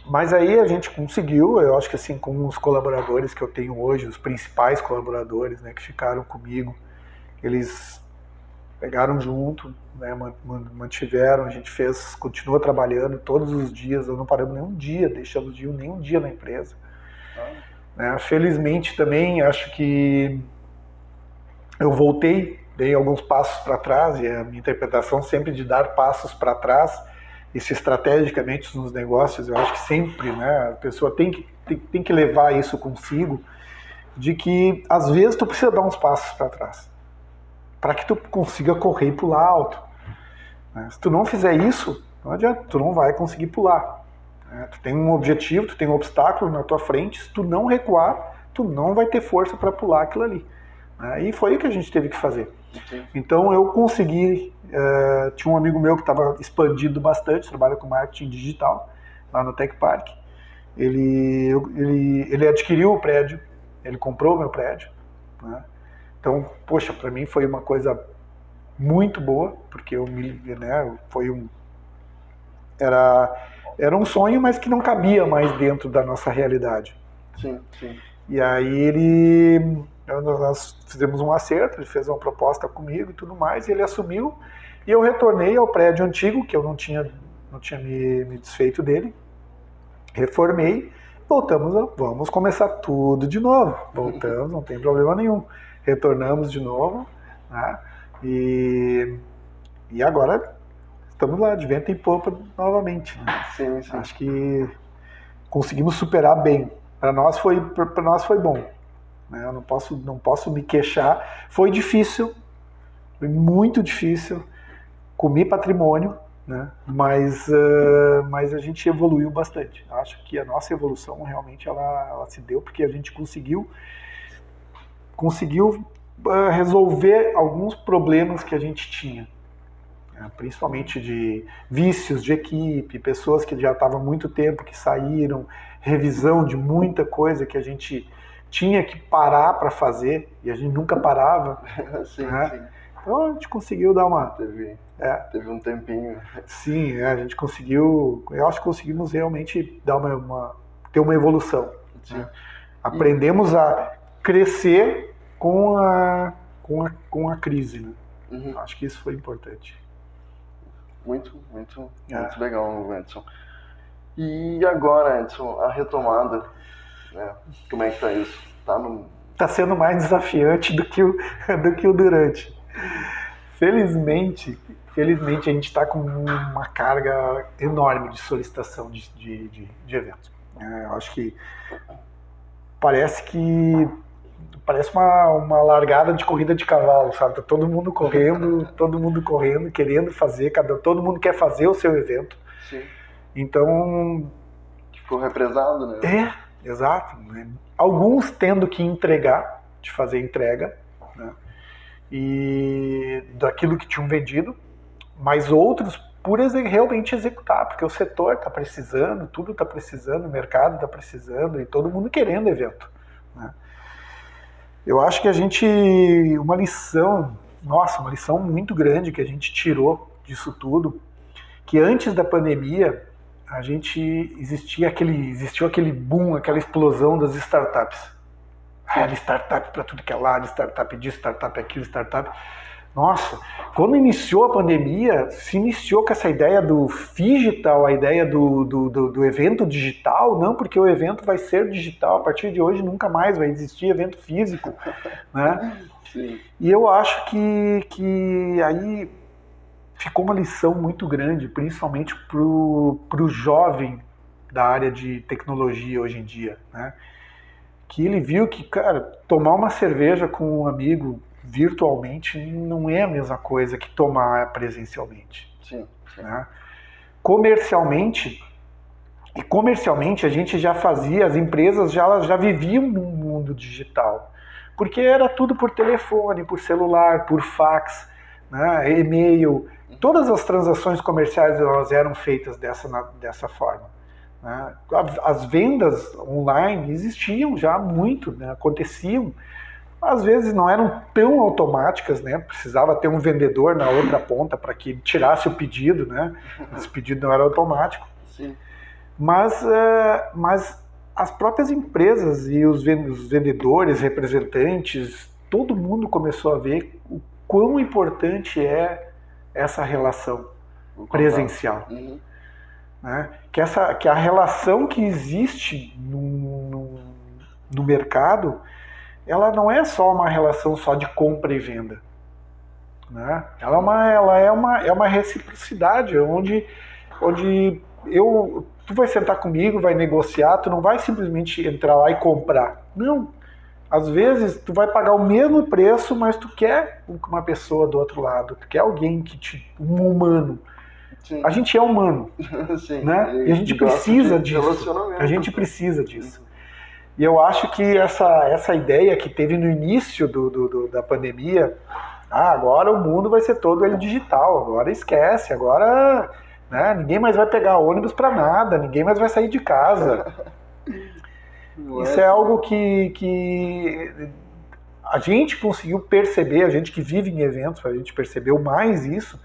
Mas aí a gente conseguiu, eu acho que assim, com os colaboradores que eu tenho hoje, os principais colaboradores, né, que ficaram comigo, eles pegaram junto, né, mantiveram, a gente continuou trabalhando todos os dias, eu não paramos nenhum dia, deixamos de ir nenhum dia na empresa. Né, felizmente também, acho que eu dei alguns passos para trás, e a minha interpretação sempre de dar passos para trás, isso estrategicamente nos negócios, eu acho que sempre, né, a pessoa tem que levar isso consigo, de que às vezes tu precisa dar uns passos para trás, para que tu consiga correr e pular alto. Né? Se tu não fizer isso, não adianta, tu não vai conseguir pular. Né? Tu tem um objetivo, tu tem um obstáculo na tua frente, se tu não recuar, tu não vai ter força para pular aquilo ali. Né? E foi o que a gente teve que fazer. Sim. Então eu consegui, tinha um amigo meu que estava expandindo bastante, trabalha com marketing digital, lá no Tech Park. Ele adquiriu o prédio, ele comprou o meu prédio. Né? Então, poxa, para mim foi uma coisa muito boa, porque era um sonho, mas que não cabia mais dentro da nossa realidade. Sim, sim. E aí nós fizemos um acerto, ele fez uma proposta comigo e tudo mais, e ele assumiu, e eu retornei ao prédio antigo, que eu não tinha me desfeito dele, reformei, vamos começar tudo de novo, voltamos, não tem problema nenhum. retornamos de novo, né? E agora estamos lá, de vento em popa novamente, né? Sim, sim. Acho que conseguimos superar bem. Para nós foi bom, né? Eu não posso me queixar. Foi difícil, foi muito difícil. Comi patrimônio, né? Mas a gente evoluiu bastante. Acho que a nossa evolução realmente ela se deu porque a gente conseguiu resolver alguns problemas que a gente tinha, né? Principalmente de vícios de equipe, pessoas que já estavam há muito tempo que saíram, revisão de muita coisa que a gente tinha que parar para fazer e a gente nunca parava. Sim, né? sim. Então a gente conseguiu dar uma... Teve um tempinho. Sim, a gente conseguiu... Eu acho que conseguimos realmente dar ter uma evolução. Né? Aprendemos a crescer com a crise. Né? Uhum. Acho que isso foi importante. Muito legal, Edson. E agora, Edson, a retomada, né? Como é que tá isso? Tá sendo mais desafiante do que o durante. Felizmente a gente está com uma carga enorme de solicitação de eventos. Eu acho que parece uma largada de corrida de cavalo, sabe? Tá todo mundo correndo, querendo fazer, todo mundo quer fazer o seu evento. Sim. Então... Ficou represado, né? Exato. Né? Alguns tendo que entregar, de fazer entrega, né? E daquilo que tinham vendido, mas outros por realmente executar, porque o setor está precisando, tudo está precisando, o mercado está precisando e todo mundo querendo evento. Né? Eu acho que uma lição muito grande que a gente tirou disso tudo, que antes da pandemia existiu aquele boom, aquela explosão das startups. Era startup para tudo que é lado, startup disso, startup aquilo, startup. Nossa, quando iniciou a pandemia, se iniciou com essa ideia do digital, a ideia do evento digital, não, porque o evento vai ser digital, a partir de hoje nunca mais vai existir evento físico, né? Sim. E eu acho que aí ficou uma lição muito grande, principalmente pro jovem da área de tecnologia hoje em dia, né? Que ele viu que, cara, tomar uma cerveja com um amigo virtualmente não é a mesma coisa que tomar presencialmente. Sim. Né? Comercialmente a gente já fazia, as empresas já viviam num mundo digital, porque era tudo por telefone, por celular, por fax, né, e-mail, todas as transações comerciais elas eram feitas dessa forma. Né? As vendas online existiam já há muito, né? Aconteciam, às vezes não eram tão automáticas, né? Precisava ter um vendedor na outra ponta para que tirasse o pedido, né? Esse pedido não era automático. Sim. Mas as próprias empresas e os vendedores, representantes, todo mundo começou a ver o quão importante é essa relação presencial. Uhum. Né? Que a relação que existe no mercado, ela não é só uma relação só de compra e venda. Né? Ela é uma reciprocidade, onde tu vai sentar comigo, vai negociar, tu não vai simplesmente entrar lá e comprar. Não. Às vezes tu vai pagar o mesmo preço, mas tu quer uma pessoa do outro lado, tu quer alguém um humano. Sim. A gente é humano. Sim. Né? E a gente precisa disso. A gente precisa disso. E eu acho que essa ideia que teve no início da pandemia, agora o mundo vai ser todo ele digital, agora esquece, agora, né, ninguém mais vai pegar ônibus para nada, ninguém mais vai sair de casa. Isso é algo que a gente conseguiu perceber, a gente que vive em eventos, a gente percebeu mais isso,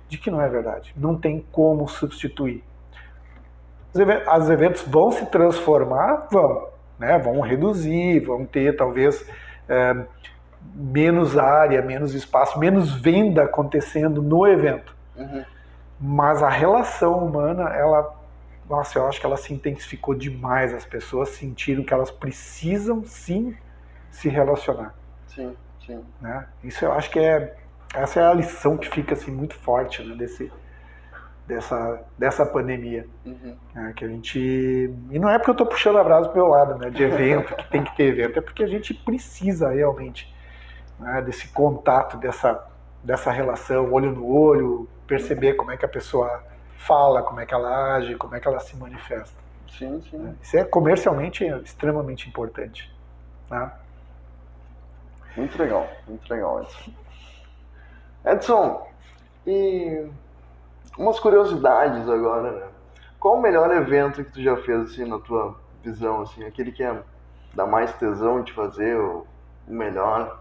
de que não é verdade. Não tem como substituir. Os eventos vão se transformar? Vão. Né? Vão reduzir, vão ter talvez menos área, menos espaço, menos venda acontecendo no evento. Uhum. Mas a relação humana, eu acho que ela se intensificou demais. As pessoas sentiram que elas precisam sim se relacionar. Sim. Sim. né? Isso eu acho que essa é a lição que fica assim muito forte, né, dessa pandemia, né, que a gente, e não é porque eu estou puxando a brasa pro meu lado, né, de evento, que tem que ter evento, é porque a gente precisa realmente, né, desse contato, dessa relação, olho no olho, perceber como é que a pessoa fala, como é que ela age, como é que ela se manifesta. Sim, sim. Né? Isso é comercialmente extremamente importante. Né? Muito legal, Edson. Edson, e umas curiosidades agora, né? Qual o melhor evento que tu já fez, assim, na tua visão, assim? Aquele que dá mais tesão de fazer, ou o melhor?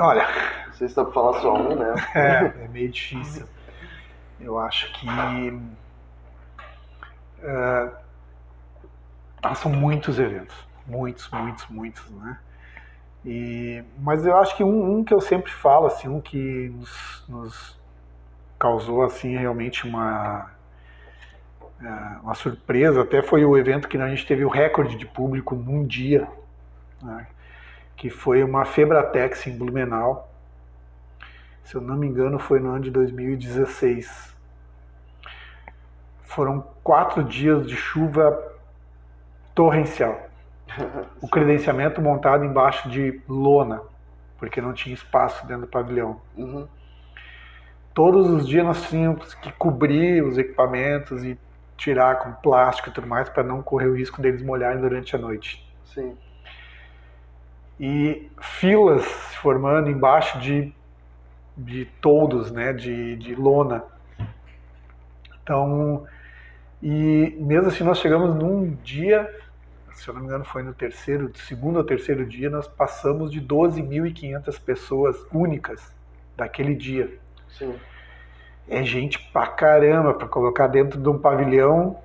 Olha, Não sei se dá pra falar só um, né? é meio difícil. Eu acho que são muitos eventos. Muitos, né? Mas eu acho que um que eu sempre falo, assim, um que nos causou assim realmente uma surpresa, até foi o evento que a gente teve o recorde de público num dia, né? Que foi uma Febratex em Blumenau. Se eu não me engano, foi no ano de 2016. Foram 4 dias de chuva torrencial. O credenciamento montado embaixo de lona, porque não tinha espaço dentro do pavilhão. Todos os dias nós tínhamos que cobrir os equipamentos e tirar com plástico e tudo mais para não correr o risco deles molharem durante a noite. Sim. E filas se formando embaixo de toldos, né, de lona. Então, e mesmo assim nós chegamos num dia, se eu não me engano foi no segundo ou terceiro dia, nós passamos de 12.500 pessoas únicas daquele dia. Sim. É gente pra caramba pra colocar dentro de um pavilhão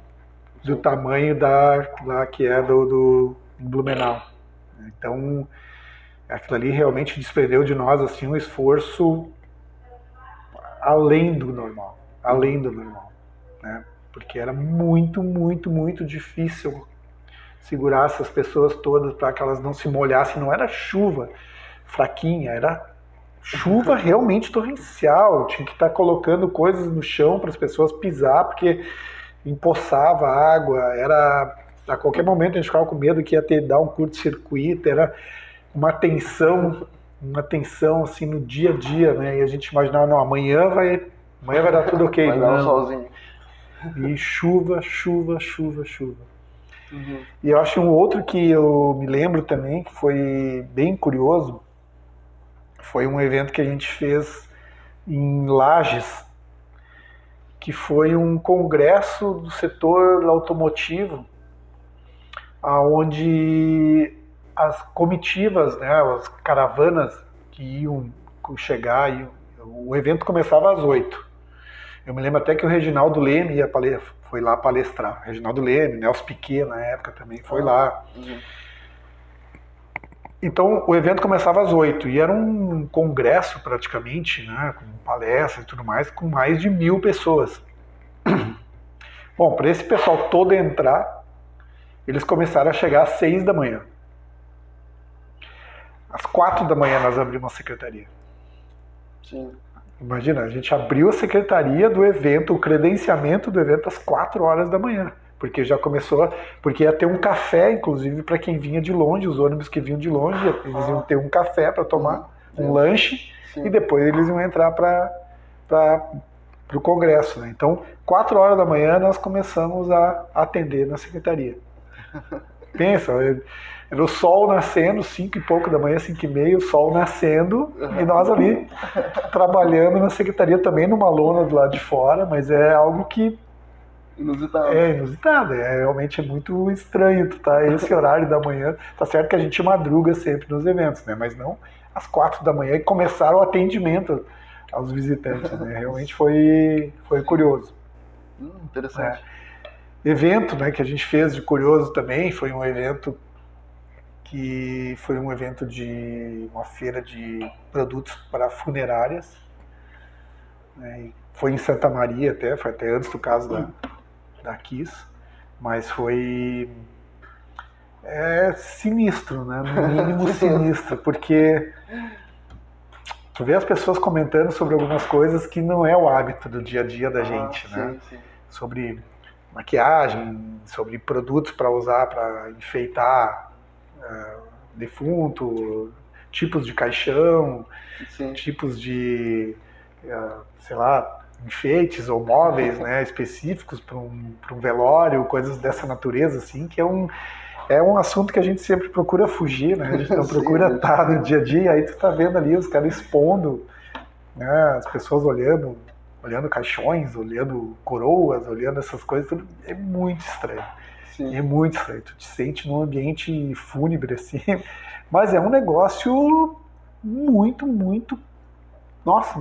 do tamanho da que é do Blumenau. Então, aquilo ali realmente desprendeu de nós assim um esforço além do normal, né? Porque era muito, muito, muito difícil segurar essas pessoas todas para que elas não se molhassem. Não era chuva fraquinha, era chuva realmente torrencial. Tinha que estar colocando coisas no chão para as pessoas pisar, porque empoçava a água. Era, a qualquer momento a gente ficava com medo que ia dar um curto-circuito. Era uma tensão assim no dia a dia, né? E a gente imaginava, não, amanhã vai dar tudo ok. Vai dar um solzinho. E chuva. E eu acho um outro que eu me lembro também, que foi bem curioso, foi um evento que a gente fez em Lages, que foi um congresso do setor automotivo, onde as comitivas, né, as caravanas que iam chegar, o evento começava às 8. Eu me lembro até que o Reginaldo Leme foi lá palestrar. Reginaldo Leme, Nelson Piquet na época também foi lá. Então o evento começava às 8 e era um congresso praticamente, né, com palestras e tudo mais, com mais de 1.000 pessoas. Bom, para esse pessoal todo entrar, eles começaram a chegar às 6 da manhã. Às 4 da manhã nós abrimos a secretaria. Sim. Imagina, a gente abriu a secretaria do evento, o credenciamento do evento às 4 horas da manhã. Porque já começou, porque ia ter um café, inclusive, para quem vinha de longe, os ônibus que vinham de longe, eles iam ter um café para tomar, um lanche, e depois eles iam entrar para o congresso. Né? Então, 4 horas da manhã nós começamos a atender na secretaria. Pensa, era o sol nascendo, 5 e pouco da manhã, 5 e meia, o sol nascendo, e nós ali trabalhando na secretaria também numa lona do lado de fora, mas é algo que inusitado, realmente é muito estranho, tá? Esse horário da manhã, tá certo que a gente madruga sempre nos eventos, né? Mas não às 4 da manhã e começaram o atendimento aos visitantes, né? Realmente foi curioso. Interessante. Evento, né, que a gente fez de curioso também, foi um evento de uma feira de produtos para funerárias, né? Foi em Santa Maria foi até antes do caso da Kiss, mas foi é sinistro, né? No mínimo sinistro, porque tu vê as pessoas comentando sobre algumas coisas que não é o hábito do dia a dia da gente, né? Sim. Sobre maquiagem, sobre produtos para usar para enfeitar defunto, tipos de caixão, Sim. tipos de, sei lá, enfeites ou móveis, né, específicos para um velório, coisas dessa natureza, assim, que é um assunto que a gente sempre procura fugir, né? A gente não procura estar no dia a dia, aí tu tá vendo ali os caras expondo, né, as pessoas olhando caixões, olhando coroas, olhando essas coisas, tudo é muito estranho. Sim. É muito estranho. Tu te sente num ambiente fúnebre, assim. Mas é um negócio muito. Nossa,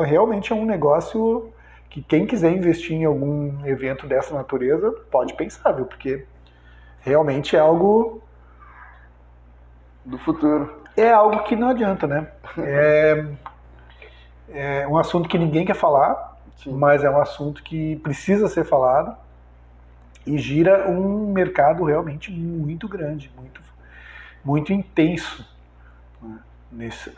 realmente um negócio que quem quiser investir em algum evento dessa natureza pode pensar, viu? Porque realmente é algo. Do futuro. É algo que não adianta, né? É um assunto que ninguém quer falar, sim, mas é um assunto que precisa ser falado e gira um mercado realmente muito grande, muito intenso, né, nesse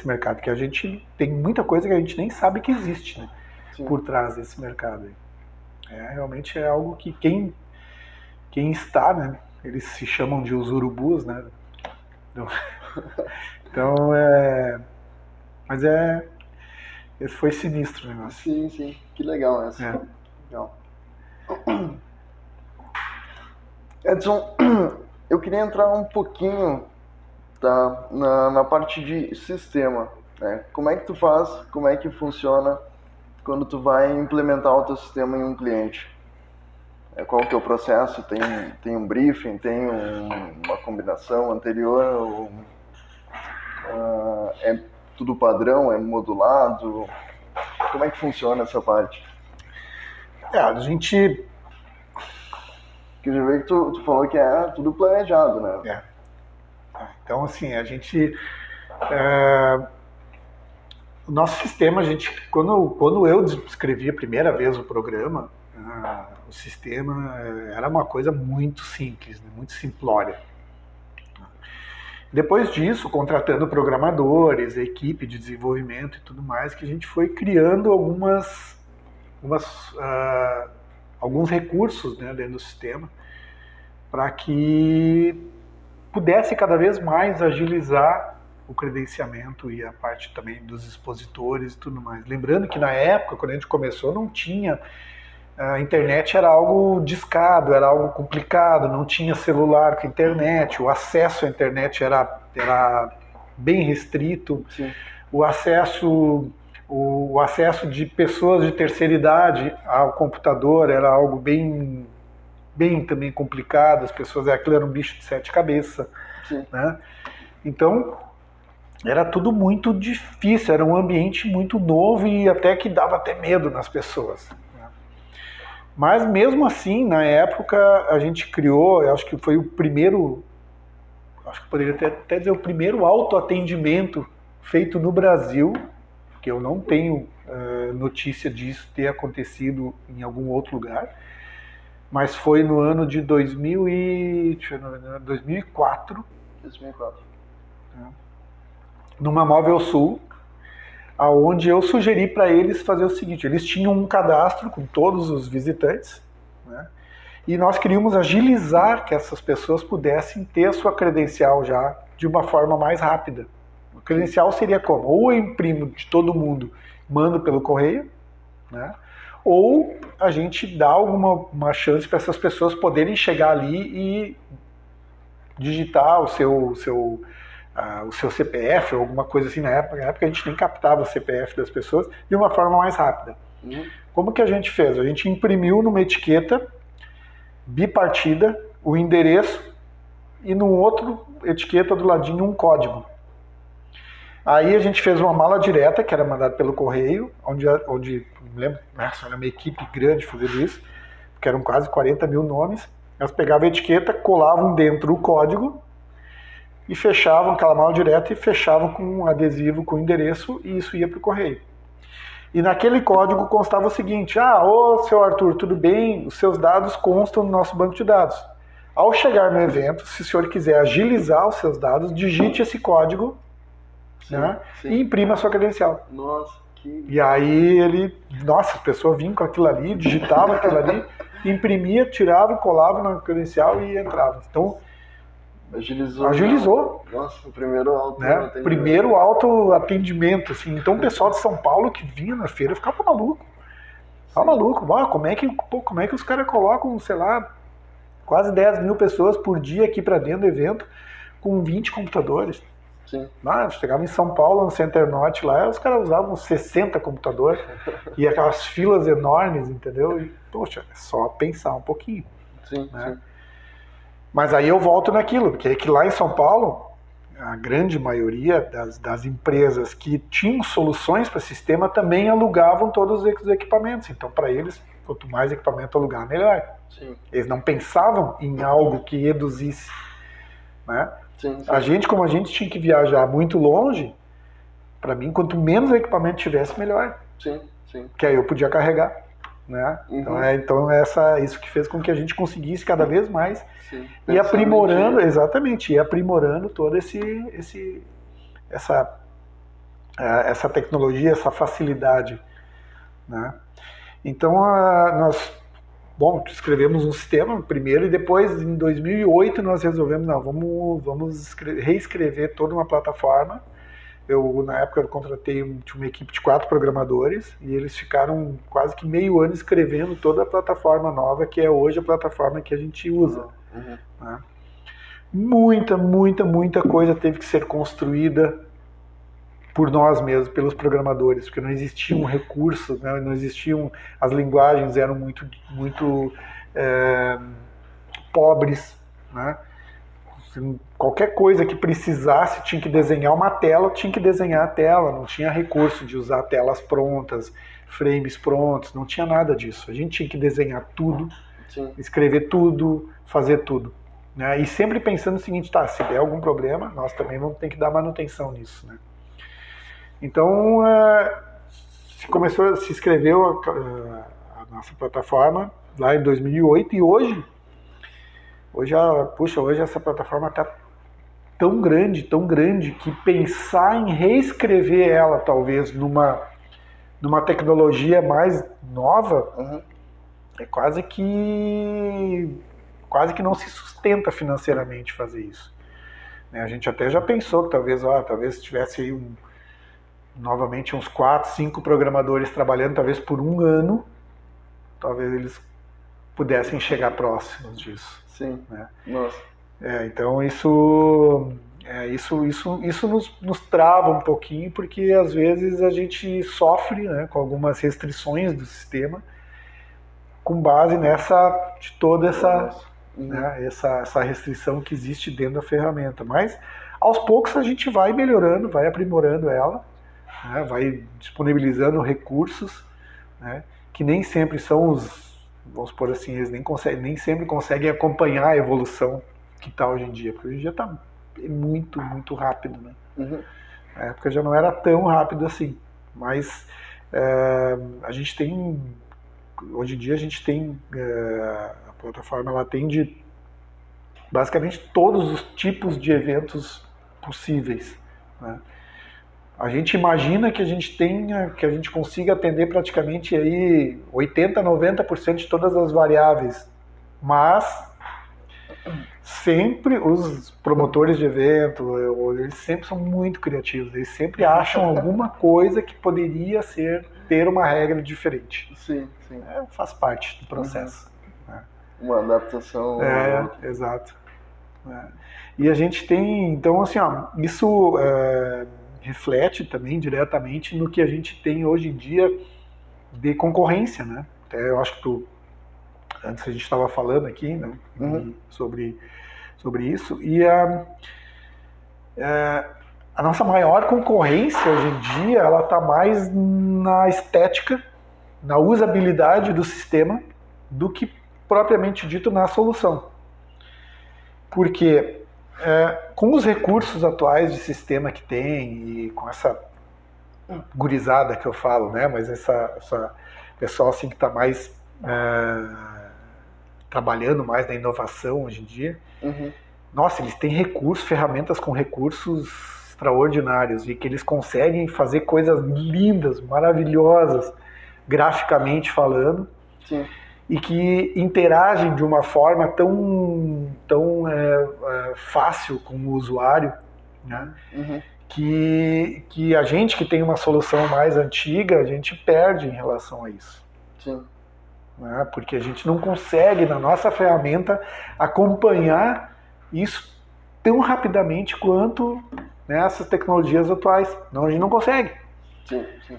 mercado, que a gente tem muita coisa que a gente nem sabe que existe, né, por trás desse mercado. Realmente é algo que quem está, né, eles se chamam de os urubus, né? Então mas esse foi sinistro o negócio. Sim, que legal essa. Legal. Edson, eu queria entrar um pouquinho na parte de sistema, né? Como é que tu faz, como é que funciona quando tu vai implementar o teu sistema em um cliente? Qual que é o processo? Tem um briefing, tem uma combinação anterior? É tudo padrão, é modulado? Como é que funciona essa parte? A gente... Porque eu já vi que tu falou que é tudo planejado, né? Então, assim, a gente... O nosso sistema, quando eu escrevi a primeira vez o programa, o sistema era uma coisa muito simples, né, muito simplória. Depois disso, contratando programadores, equipe de desenvolvimento e tudo mais, que a gente foi criando alguns recursos, né, dentro do sistema para que pudesse cada vez mais agilizar o credenciamento e a parte também dos expositores e tudo mais. Lembrando que na época, quando a gente começou, não tinha... A internet era algo discado, era algo complicado, não tinha celular com internet, o acesso à internet era bem restrito, sim, o acesso de pessoas de terceira idade ao computador era algo bem também complicado, as pessoas, aquilo era um bicho de 7 cabeças, né? Então, era tudo muito difícil, era um ambiente muito novo e até que dava até medo nas pessoas. Mas mesmo assim, na época, a gente criou, eu acho que foi o primeiro, acho que poderia até dizer o primeiro autoatendimento feito no Brasil, que eu não tenho notícia disso ter acontecido em algum outro lugar, mas foi no ano de 2004. 2004. Numa Móvel Sul, aonde eu sugeri para eles fazer o seguinte: eles tinham um cadastro com todos os visitantes, né, e nós queríamos agilizar que essas pessoas pudessem ter a sua credencial já de uma forma mais rápida. O credencial seria como? Ou eu imprimo de todo mundo, mando pelo correio, né, ou a gente dá uma chance para essas pessoas poderem chegar ali e digitar o seu CPF ou alguma coisa assim. Na época a gente nem captava o CPF das pessoas, de uma forma mais rápida. Como que a gente fez? A gente imprimiu numa etiqueta bipartida o endereço e no outro etiqueta do ladinho um código. Aí a gente fez uma mala direta, que era mandada pelo correio, onde me lembro, era uma equipe grande fazendo isso, porque eram quase 40 mil nomes. Elas pegavam a etiqueta, colavam dentro o código e fechavam aquela mala direta e fechavam com um adesivo com o endereço, e isso ia para o correio. E naquele código constava o seguinte: ô seu Arthur, tudo bem? Os seus dados constam no nosso banco de dados. Ao chegar no evento, se o senhor quiser agilizar os seus dados, digite esse código, né, e imprima a sua credencial. Nossa, E aí as pessoas vinham com aquilo ali, digitavam aquilo ali, imprimia, tirava, colava na credencial e entrava. Então, agilizou. Nossa, o primeiro autoatendimento. Primeiro autoatendimento, assim. Então o pessoal de São Paulo que vinha na feira ficava maluco. Ficava maluco. Como é que os caras colocam, sei lá, quase 10 mil pessoas por dia aqui para dentro do evento com 20 computadores? Sim. Chegava em São Paulo, no Center Norte lá, os caras usavam 60 computadores e aquelas filas enormes, entendeu? E, poxa, é só pensar um pouquinho. Sim, né? Sim. Mas aí eu volto naquilo, porque é que lá em São Paulo, a grande maioria das empresas que tinham soluções para sistema também alugavam todos os equipamentos. Então, para eles, quanto mais equipamento alugar, melhor. Sim. Eles não pensavam em algo que reduzisse, né? Sim. A gente, como a gente tinha que viajar muito longe, para mim, quanto menos equipamento tivesse, melhor. Sim. Que aí eu podia carregar, né? Então isso que fez com que a gente conseguisse cada vez mais e aprimorando, e aprimorando toda essa tecnologia, essa facilidade, né? Então nós escrevemos um sistema primeiro e depois, em 2008, nós resolvemos, vamos reescrever toda uma plataforma. Na época, eu contratei tinha uma equipe de 4 programadores e eles ficaram quase que meio ano escrevendo toda a plataforma nova, que é hoje a plataforma que a gente usa. Né? Muita coisa teve que ser construída por nós mesmos, pelos programadores, porque não existiam recursos, né? Não existiam, as linguagens eram muito pobres, né? Qualquer coisa que precisasse tinha que desenhar uma tela, tinha que desenhar a tela, não tinha recurso de usar telas prontas, frames prontos, não tinha nada disso. A gente tinha que desenhar tudo, escrever tudo, fazer tudo. Né? E sempre pensando o seguinte, se der algum problema, nós também vamos ter que dar manutenção nisso. Né? Então, se escreveu a nossa plataforma lá em 2008 e hoje essa plataforma está tão grande que pensar em reescrever ela talvez numa tecnologia mais nova é quase que não se sustenta financeiramente fazer isso. Né? A gente até já pensou que talvez tivesse aí novamente uns 4, 5 programadores trabalhando, talvez por um ano, talvez eles pudessem chegar próximos disso. Sim. Né? Nossa. Então isso nos trava um pouquinho, porque às vezes a gente sofre, né, com algumas restrições do sistema, com base de toda essa restrição que existe dentro da ferramenta. Mas aos poucos a gente vai melhorando, vai aprimorando ela, né, vai disponibilizando recursos, né, que nem sempre são vamos supor assim, eles nem sempre conseguem acompanhar a evolução que está hoje em dia, porque hoje em dia está muito rápido, né? Na época já não era tão rápido assim, mas hoje em dia a gente tem, a plataforma ela atende basicamente todos os tipos de eventos possíveis, né? A gente imagina que a gente consiga atender praticamente aí 80%, 90% de todas as variáveis, mas sempre os promotores de evento, eles sempre são muito criativos, eles sempre acham alguma coisa que poderia ter uma regra diferente. Sim. Faz parte do processo. Né? Uma adaptação. Exato. E a gente tem, então assim, isso reflete também diretamente no que a gente tem hoje em dia de concorrência, né? Até eu acho que antes a gente estava falando aqui, né, sobre isso, e a nossa maior concorrência hoje em dia, ela está mais na estética, na usabilidade do sistema, do que propriamente dito na solução. Porque com os recursos atuais de sistema que tem e com essa gurizada que eu falo, né? Mas essa pessoal assim que está mais trabalhando mais na inovação hoje em dia, nossa, eles têm recursos, ferramentas com recursos extraordinários e que eles conseguem fazer coisas lindas, maravilhosas, graficamente falando. Sim. E que interagem de uma forma tão fácil com o usuário, né? Que a gente que tem uma solução mais antiga, a gente perde em relação a isso. Sim. Né? Porque a gente não consegue, na nossa ferramenta, acompanhar isso tão rapidamente quanto, né, essas tecnologias atuais. Não, a gente não consegue. Sim, sim.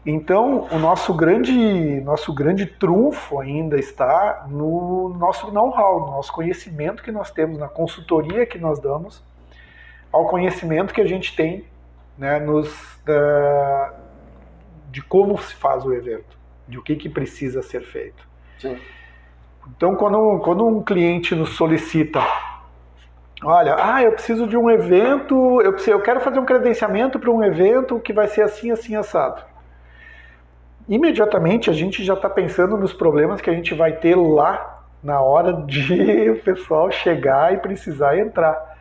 Então, o nosso grande trunfo ainda está no nosso know-how, no nosso conhecimento que nós temos, na consultoria que nós damos, ao conhecimento que a gente tem, né, de como se faz o evento, de o que precisa ser feito. Sim. Então, quando um cliente nos solicita, olha, eu preciso de um evento, eu quero fazer um credenciamento para um evento que vai ser assim, assim, assado. Imediatamente a gente já está pensando nos problemas que a gente vai ter lá na hora de o pessoal chegar e precisar entrar.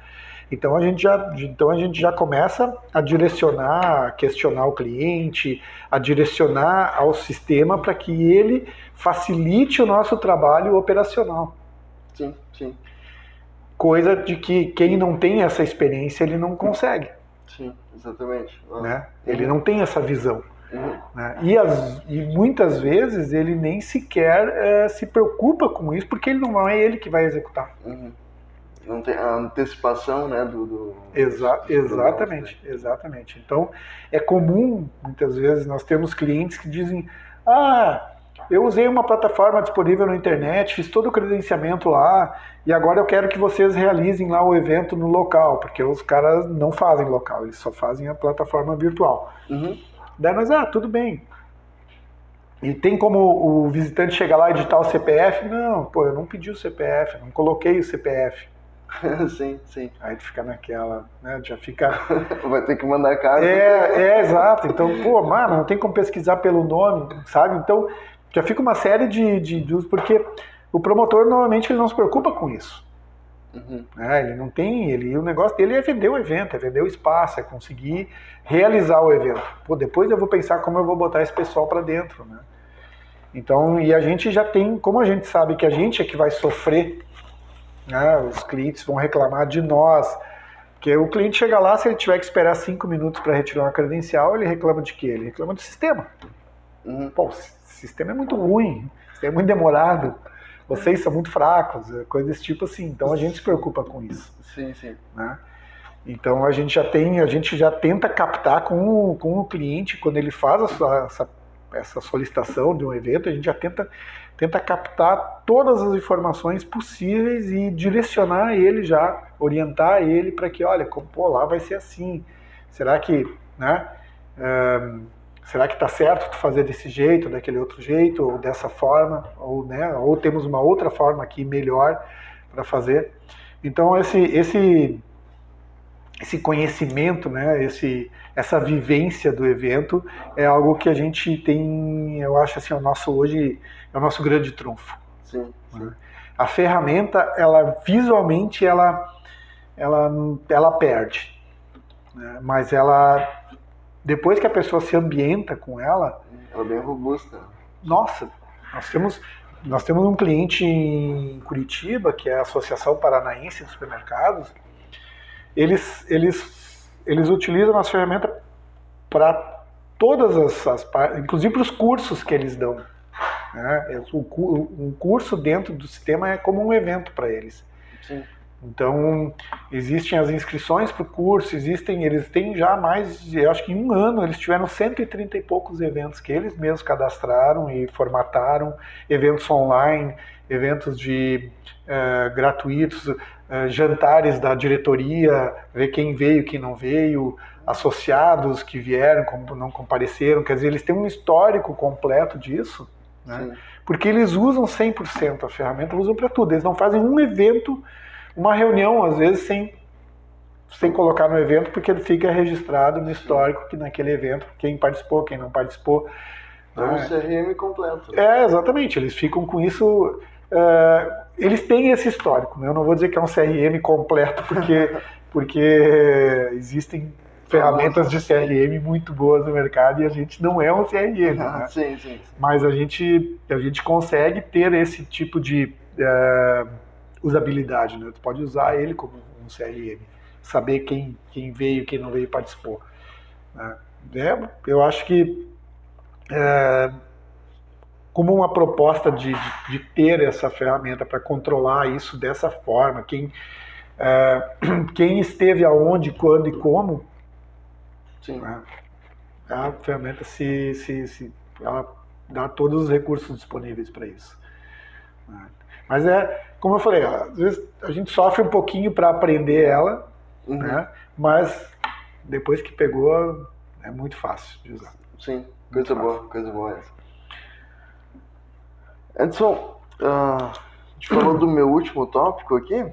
Então a gente já começa a direcionar, a questionar o cliente, a direcionar ao sistema para que ele facilite o nosso trabalho operacional. Sim, sim. Coisa de que quem não tem essa experiência, ele não consegue. Sim, exatamente. Né? Ele não tem essa visão. Né? E muitas vezes ele nem sequer se preocupa com isso, porque não é ele que vai executar. Não tem a antecipação, né, exatamente, exatamente. Então é comum, muitas vezes, nós temos clientes que dizem: eu usei uma plataforma disponível na internet, fiz todo o credenciamento lá, e agora eu quero que vocês realizem lá o evento no local, porque os caras não fazem local, eles só fazem a plataforma virtual. Daí nós, tudo bem. E tem como o visitante chegar lá e digitar o CPF? Não, eu não pedi o CPF, não coloquei o CPF. Sim, sim. Aí tu fica naquela, né, já fica... Vai ter que mandar carta. Exato. Então, mano, não tem como pesquisar pelo nome, sabe? Então, já fica uma série de porque o promotor, normalmente, ele não se preocupa com isso. Ele não tem, o negócio dele é vender o evento, é vender o espaço, é conseguir realizar o evento. Depois eu vou pensar como eu vou botar esse pessoal para dentro, né? Então, e a gente já tem, como a gente sabe que a gente é que vai sofrer, né? Os clientes vão reclamar de nós, porque o cliente chega lá, se ele tiver que esperar 5 minutos para retirar uma credencial, ele reclama de quê? Ele reclama do sistema. O sistema é muito ruim, o sistema é muito demorado. Vocês são muito fracos, coisa desse tipo assim. Então a gente se preocupa com isso. Sim, sim. Né? Então a gente já tenta captar com o cliente, quando ele faz essa solicitação de um evento, a gente já tenta captar todas as informações possíveis e direcionar ele já, orientar ele para que, olha, lá vai ser assim. Será que, né? Será que está certo tu fazer desse jeito, daquele outro jeito, ou dessa forma, ou, né, ou temos uma outra forma aqui melhor para fazer? Então esse conhecimento, né, essa vivência do evento é algo que a gente tem, eu acho assim, hoje é o nosso grande trunfo. Sim, sim. Né? A ferramenta, ela visualmente ela perde, né? Mas depois que a pessoa se ambienta com ela é bem robusta. Nossa, nós temos um cliente em Curitiba, que é a Associação Paranaense de Supermercados. Eles utilizam as ferramentas para todas as partes, inclusive para os cursos que eles dão. Né? Um curso dentro do sistema é como um evento para eles. Sim. Então, existem as inscrições para o curso, eles têm já mais, eu acho que em um ano, eles tiveram 130 e poucos eventos que eles mesmos cadastraram e formataram, eventos online, eventos gratuitos, jantares da diretoria, ver quem veio, quem não veio, associados que vieram, não compareceram, quer dizer, eles têm um histórico completo disso, né? Porque eles usam 100% a ferramenta, usam para tudo, eles não fazem um evento, uma reunião, às vezes, sem colocar no evento, porque ele fica registrado no histórico que naquele evento, quem participou, quem não participou. Então, um CRM completo. Exatamente, eles ficam com isso, eles têm esse histórico, né? Eu não vou dizer que é um CRM completo, porque existem ferramentas de CRM muito boas no mercado e a gente não é um CRM, né? Sim. Mas a gente consegue ter esse tipo de usabilidade, né? Tu pode usar ele como um CRM, saber quem veio, quem não veio e participou, né? Eu acho que como uma proposta de ter essa ferramenta para controlar isso dessa forma, quem esteve aonde, quando e como, sim. Né? A ferramenta ela dá todos os recursos disponíveis para isso. Né? Mas como eu falei, às vezes a gente sofre um pouquinho para aprender ela, né? Mas depois que pegou, é muito fácil de usar. Sim, coisa boa essa. Edson, a gente falou do meu último tópico aqui.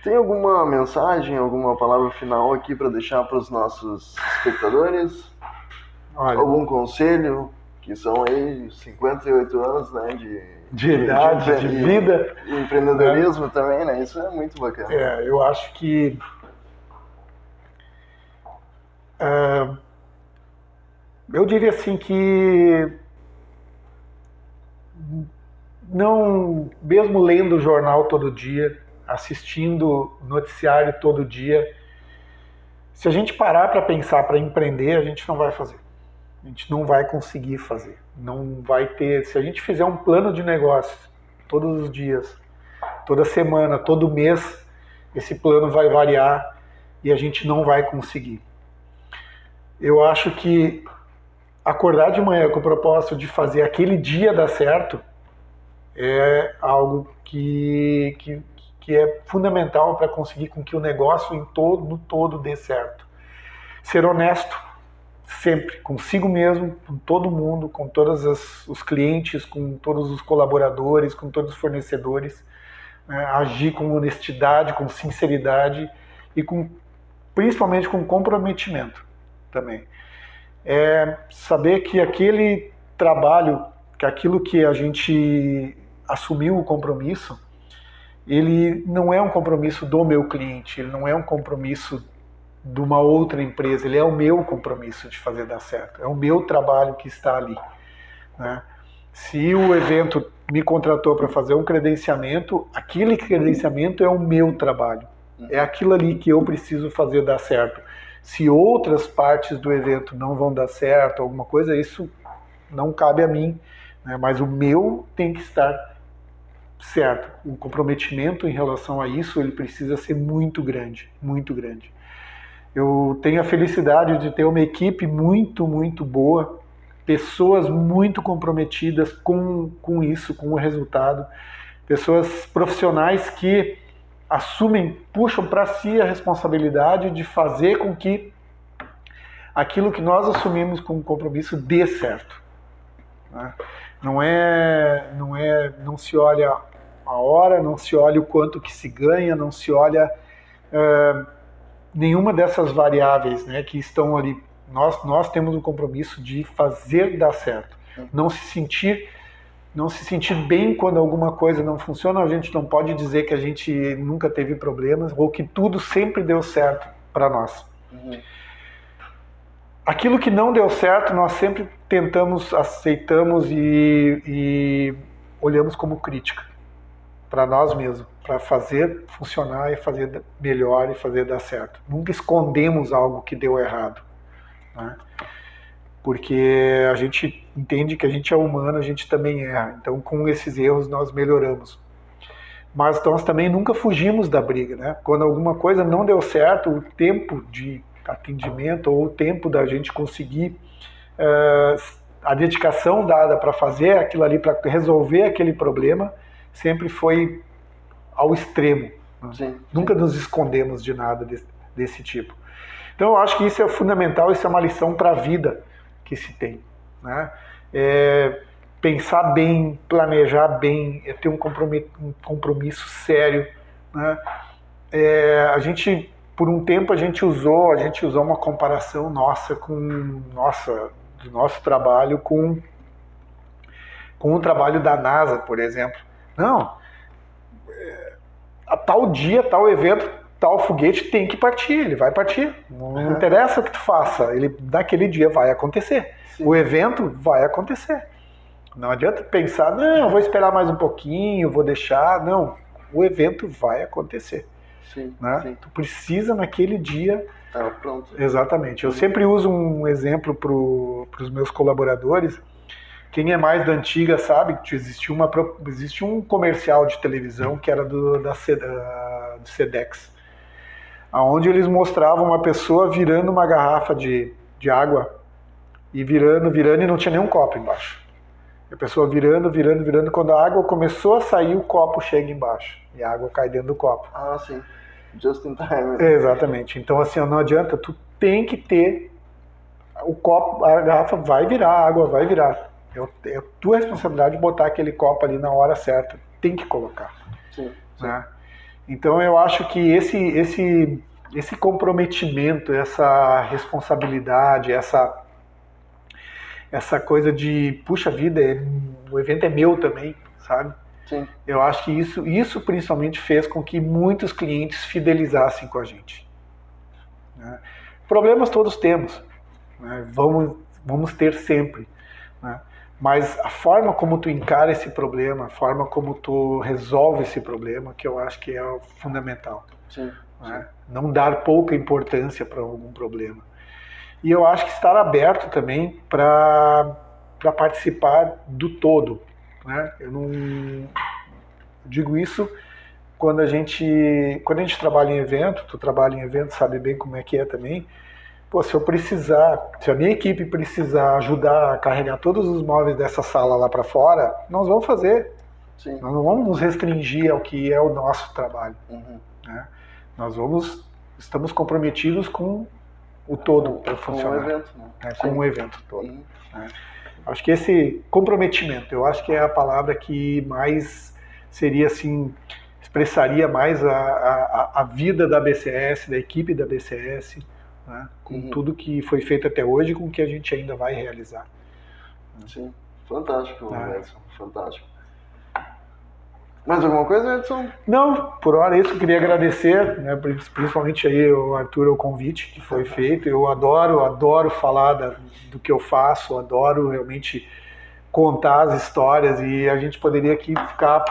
Tem alguma mensagem, alguma palavra final aqui para deixar para os nossos espectadores? Olha, algum conselho, que são aí 58 anos, né, de idade, de vida. E empreendedorismo também, né? Isso é muito bacana. Eu acho que eu diria assim que não, mesmo lendo o jornal todo dia, assistindo noticiário todo dia, se a gente parar para pensar, para empreender, a gente não vai fazer. A gente não vai conseguir fazer. Não vai ter. Se a gente fizer um plano de negócios todos os dias, toda semana, todo mês, esse plano vai variar e a gente não vai conseguir. Eu acho que acordar de manhã com o propósito de fazer aquele dia dar certo é algo que é fundamental para conseguir com que o negócio no todo dê certo. Ser honesto sempre, consigo mesmo, com todo mundo, com todos os clientes, com todos os colaboradores, com todos os fornecedores, né? Agir com honestidade, com sinceridade e principalmente com comprometimento também. Saber que aquele trabalho, que aquilo que a gente assumiu o compromisso, ele não é um compromisso do meu cliente, ele não é um compromisso de uma outra empresa, ele é o meu compromisso de fazer dar certo, é o meu trabalho que está ali, né? Se o evento me contratou para fazer um credenciamento, aquele credenciamento é o meu trabalho, é aquilo ali que eu preciso fazer dar certo. Se outras partes do evento não vão dar certo, alguma coisa, isso não cabe a mim, né? Mas o meu tem que estar certo. O comprometimento em relação a isso, ele precisa ser muito grande, muito grande. Eu tenho a felicidade de ter uma equipe muito, muito boa, pessoas muito comprometidas com isso, com o resultado, pessoas profissionais que puxam para si a responsabilidade de fazer com que aquilo que nós assumimos como compromisso dê certo, né? Não se olha a hora, não se olha o quanto que se ganha, não se olha nenhuma dessas variáveis, né, que estão ali. Nós temos um compromisso de fazer dar certo. Não se sentir bem quando alguma coisa não funciona. A gente não pode dizer que a gente nunca teve problemas ou que tudo sempre deu certo para nós. Aquilo que não deu certo, nós sempre aceitamos e olhamos como crítica para nós mesmos, para fazer funcionar e fazer melhor e fazer dar certo. Nunca escondemos algo que deu errado, né? Porque a gente entende que a gente é humano, a gente também erra. Então, com esses erros, nós melhoramos. Mas nós também nunca fugimos da briga, né? Quando alguma coisa não deu certo, o tempo de atendimento ou o tempo da gente conseguir a dedicação dada para fazer aquilo ali, para resolver aquele problema, sempre foi ao extremo. Sim. Nunca nos escondemos de nada desse tipo. Então eu acho que isso é fundamental, isso é uma lição para a vida que se tem, né? Pensar bem, planejar bem, ter um compromisso sério, né? A gente por um tempo a gente usou uma comparação nossa do nosso trabalho com o trabalho da NASA, por exemplo. Não, a tal dia, tal evento, tal foguete tem que partir, ele vai partir. Não interessa o que tu faça, ele naquele dia vai acontecer. Sim. O evento vai acontecer. Não adianta pensar, não, eu vou esperar mais um pouquinho, vou deixar. Não, o evento vai acontecer. Sim, né? sim. Tu precisa naquele dia. Pronto. Exatamente. Eu sempre uso um exemplo para os meus colaboradores. Quem é mais da antiga sabe que existe um comercial de televisão que era do Sedex, onde eles mostravam uma pessoa virando uma garrafa de água e virando e não tinha nenhum copo embaixo. A pessoa virando, quando a água começou a sair, o copo chega embaixo e a água cai dentro do copo. Ah, sim. Just in time. Exatamente. Então, assim, não adianta, tu tem que ter o copo, a garrafa vai virar, a água vai virar. É tua responsabilidade botar aquele copo ali na hora certa. Tem que colocar. Sim, sim. Né? Então eu acho que esse comprometimento, essa responsabilidade, essa coisa de, puxa vida, o evento é meu também, sabe? Sim. Eu acho que isso principalmente fez com que muitos clientes fidelizassem com a gente. Né? Problemas todos temos. Né? Vamos ter sempre. Né? Mas a forma como tu encara esse problema, a forma como tu resolve esse problema, que eu acho que é o fundamental. Sim, né? sim. Não dar pouca importância para algum problema. E eu acho que estar aberto também para participar do todo. Né? Eu não digo isso quando a gente trabalha em evento, tu trabalha em evento, sabe bem como é que é também. Pô, se a minha equipe precisar ajudar a carregar todos os móveis dessa sala lá para fora, nós vamos fazer. Sim. Nós não vamos nos restringir ao que é o nosso trabalho. Uhum. Né? Estamos comprometidos com o todo para funcionar. Com o evento. Né? Com o evento todo. Uhum. Né? Acho que esse comprometimento, eu acho que é a palavra que mais seria assim, expressaria mais a vida da BCS, da equipe da BCS, né? Com tudo que foi feito até hoje e com o que a gente ainda vai realizar. Sim, fantástico, Edson, fantástico. Mais alguma coisa, Edson? Não, por hora isso, eu queria agradecer, né, principalmente aí o Arthur, o convite que foi feito. Eu adoro falar do que eu faço, adoro realmente contar as histórias, e a gente poderia aqui ficar,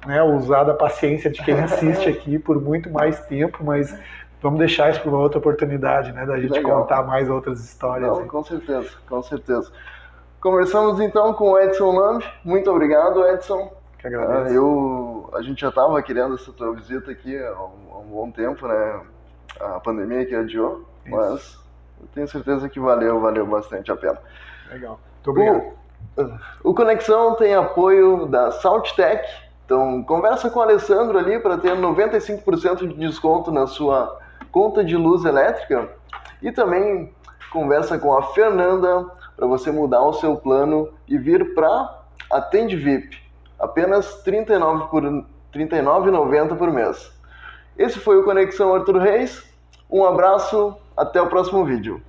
né, usar da paciência de quem assiste aqui por muito mais tempo, mas vamos deixar isso para uma outra oportunidade, né, da gente contar mais outras histórias. Não, com certeza, com certeza. Conversamos então com o Edson Lamb. Muito obrigado, Edson. Que agradeço. A gente já estava querendo essa tua visita aqui há um bom tempo, né? A pandemia que adiou, mas eu tenho certeza que valeu bastante a pena. Legal. Muito obrigado. O Conexão tem apoio da Salttech. Então, conversa com o Alessandro ali para ter 95% de desconto na sua conta de luz elétrica. E também conversa com a Fernanda para você mudar o seu plano e vir para Atende VIP. Apenas R$ 39,90 por mês. Esse foi o Conexão Arthur Reis. Um abraço, até o próximo vídeo.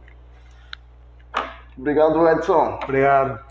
Obrigado, Edson. Obrigado.